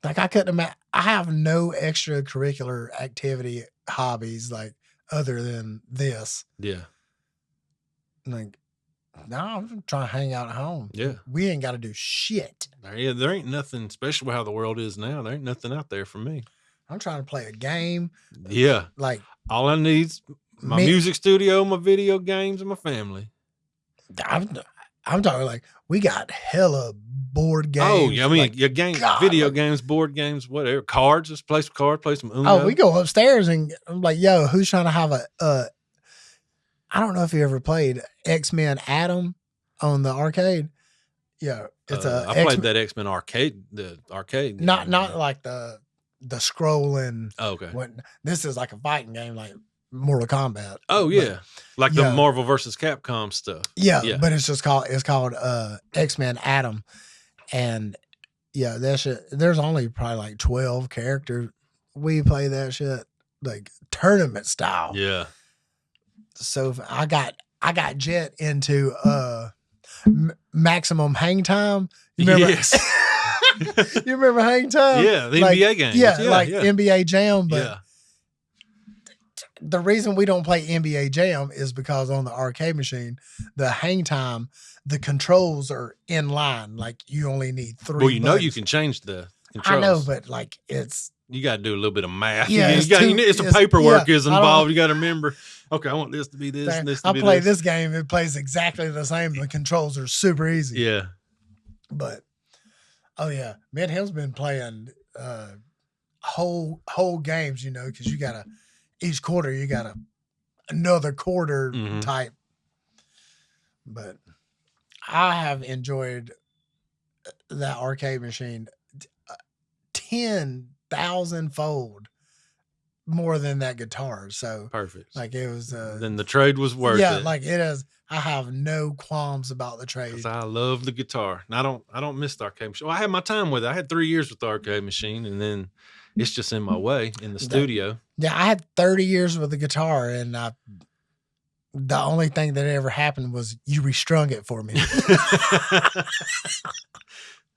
Like I couldn't imagine. I have no extracurricular activity hobbies like other than this. Yeah. Like, no, I'm trying to hang out at home. Yeah. We ain't got to do shit. Yeah, there ain't nothing, especially with how the world is now. There ain't nothing out there for me. I'm trying to play a game. Yeah. Like, all I need's my music studio, my video games, and my family. I'm talking like we got hella board games. Oh, yeah, I mean, your games, video games, board games, whatever. Cards, just play some cards, play some Uno. Oh, we go upstairs and I'm like, yo, who's trying to have I don't know if you ever played X-Men Atom on the arcade. Yeah, it's I played that X-Men arcade, the arcade. Not like the scrolling. Oh, okay. This is like a fighting game, like Mortal Kombat. Oh yeah, like the Marvel versus Capcom stuff. Yeah, but it's called X-Men Atom, and yeah, that shit. There's only probably like 12 characters. We play that shit like tournament style. Yeah. So I got Jet into maximum hang time. You remember? Yes. You remember hang time? Yeah, the NBA games. Yeah, NBA Jam. But yeah. The reason we don't play NBA Jam is because on the arcade machine, the hang time, the controls are in line. Like you only need 3. Well, you can change the controls. I know, but like you got to do a little bit of math. Yeah, some paperwork is involved. You got to remember. Okay, I want this to be this. And this to be play this game. It plays exactly the same. The controls are super easy. Yeah, but oh yeah, me and him's been playing whole games. Because you gotta each quarter you got another quarter type. But I have enjoyed that arcade machine 10,000-fold more than that guitar. So Perfect. like it was Then the trade was worth yeah, it. like it is. I have no qualms about the trade. Because I love the guitar. And I don't miss the arcade machine. Well, I had my time with it. I had 3 years with the arcade machine, and then it's just in my way in the studio. Yeah, I had 30 years with the guitar, and the only thing that ever happened was you restrung it for me.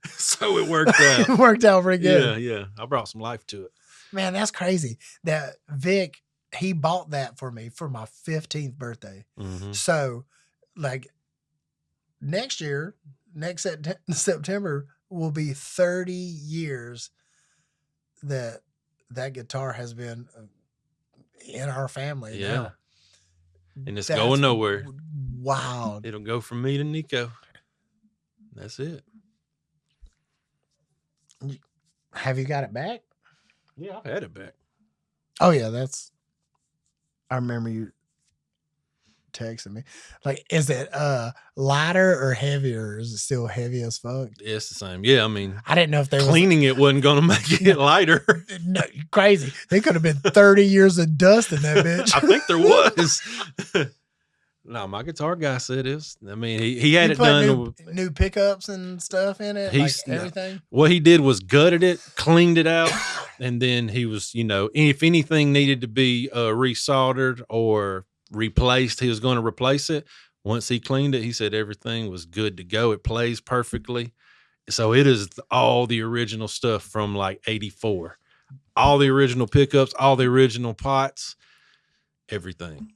So it worked out. It worked out pretty good. Yeah. I brought some life to it. Man, that's crazy. That Vic, he bought that for me for my 15th birthday. Mm-hmm. So, like, next year, next September, will be 30 years that guitar has been in our family. Yeah. Now. And it's going nowhere. Wow. It'll go from me to Nico. That's it. Have you got it back? Yeah, I've had it back. Oh, yeah. I remember you texting me. Like, is it lighter or heavier? Or is it still heavy as fuck? It's the same. Yeah, I mean, I didn't know if they cleaning it wasn't going to make it lighter. No, crazy. There could have been 30 years of dust in that bitch. I think there was. No, my guitar guy said it. I mean, he had it done. New pickups and stuff in it. Everything. What he did was gutted it, cleaned it out, and then he was, if anything needed to be resoldered or replaced, he was going to replace it. Once he cleaned it, he said everything was good to go. It plays perfectly. So it is all the original stuff from like 84. All the original pickups, all the original pots, everything.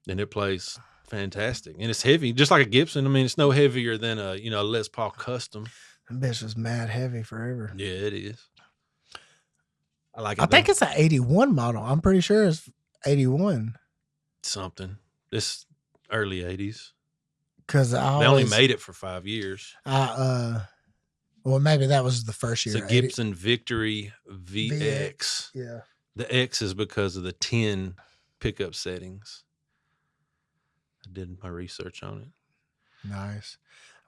And it plays fantastic. And it's heavy, just like a Gibson. I mean, it's no heavier than a Les Paul Custom. That bitch was mad heavy forever. Yeah, it is. I like it. I think it's an 81 model. I'm pretty sure it's 81. Something. It's early 80s. Because they only made it for 5 years. Well, maybe that was the first year. It's a Gibson Victory VX. Yeah. The X is because of the 10 pickup settings. I did my research on it. Nice.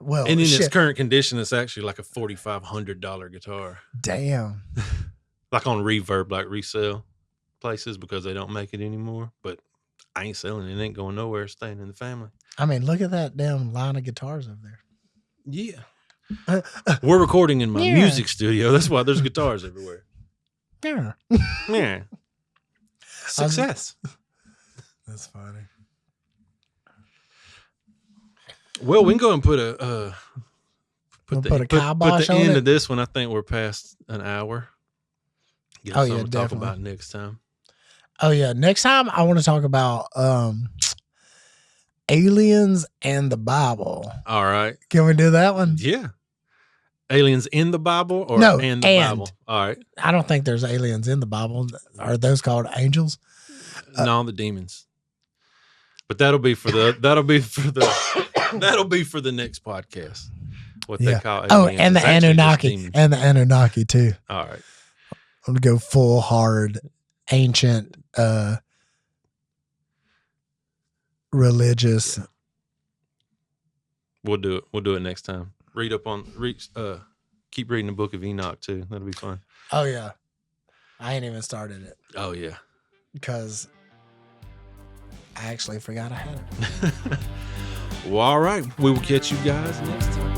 Well, and in its current condition, it's actually like a $4,500 guitar. Damn. Like on Reverb, like resale places, because they don't make it anymore. But I ain't selling it. It ain't going nowhere. It's staying in the family. I mean, look at that damn line of guitars over there. Yeah. We're recording in my music studio. That's why there's guitars everywhere. Yeah. Yeah. Success. That's funny. Well, we can go and put the end of this one. I think we're past an hour. Get us something to talk about next time. Oh yeah, next time I want to talk about aliens and the Bible. All right. Can we do that one? Yeah. Aliens in the Bible or and the Bible? All right. I don't think there's aliens in the Bible. Are those called angels? No, the demons. But that'll be for the next podcast. What they call aliens. Oh, and the Anunnaki. And the Anunnaki too. All right. I'm gonna go full hard ancient religious. Yeah. We'll do it next time. Keep reading the Book of Enoch too. That'll be fun. Oh yeah. I ain't even started it. Oh yeah. Because I actually forgot I had it. Well, all right. We will catch you guys next time.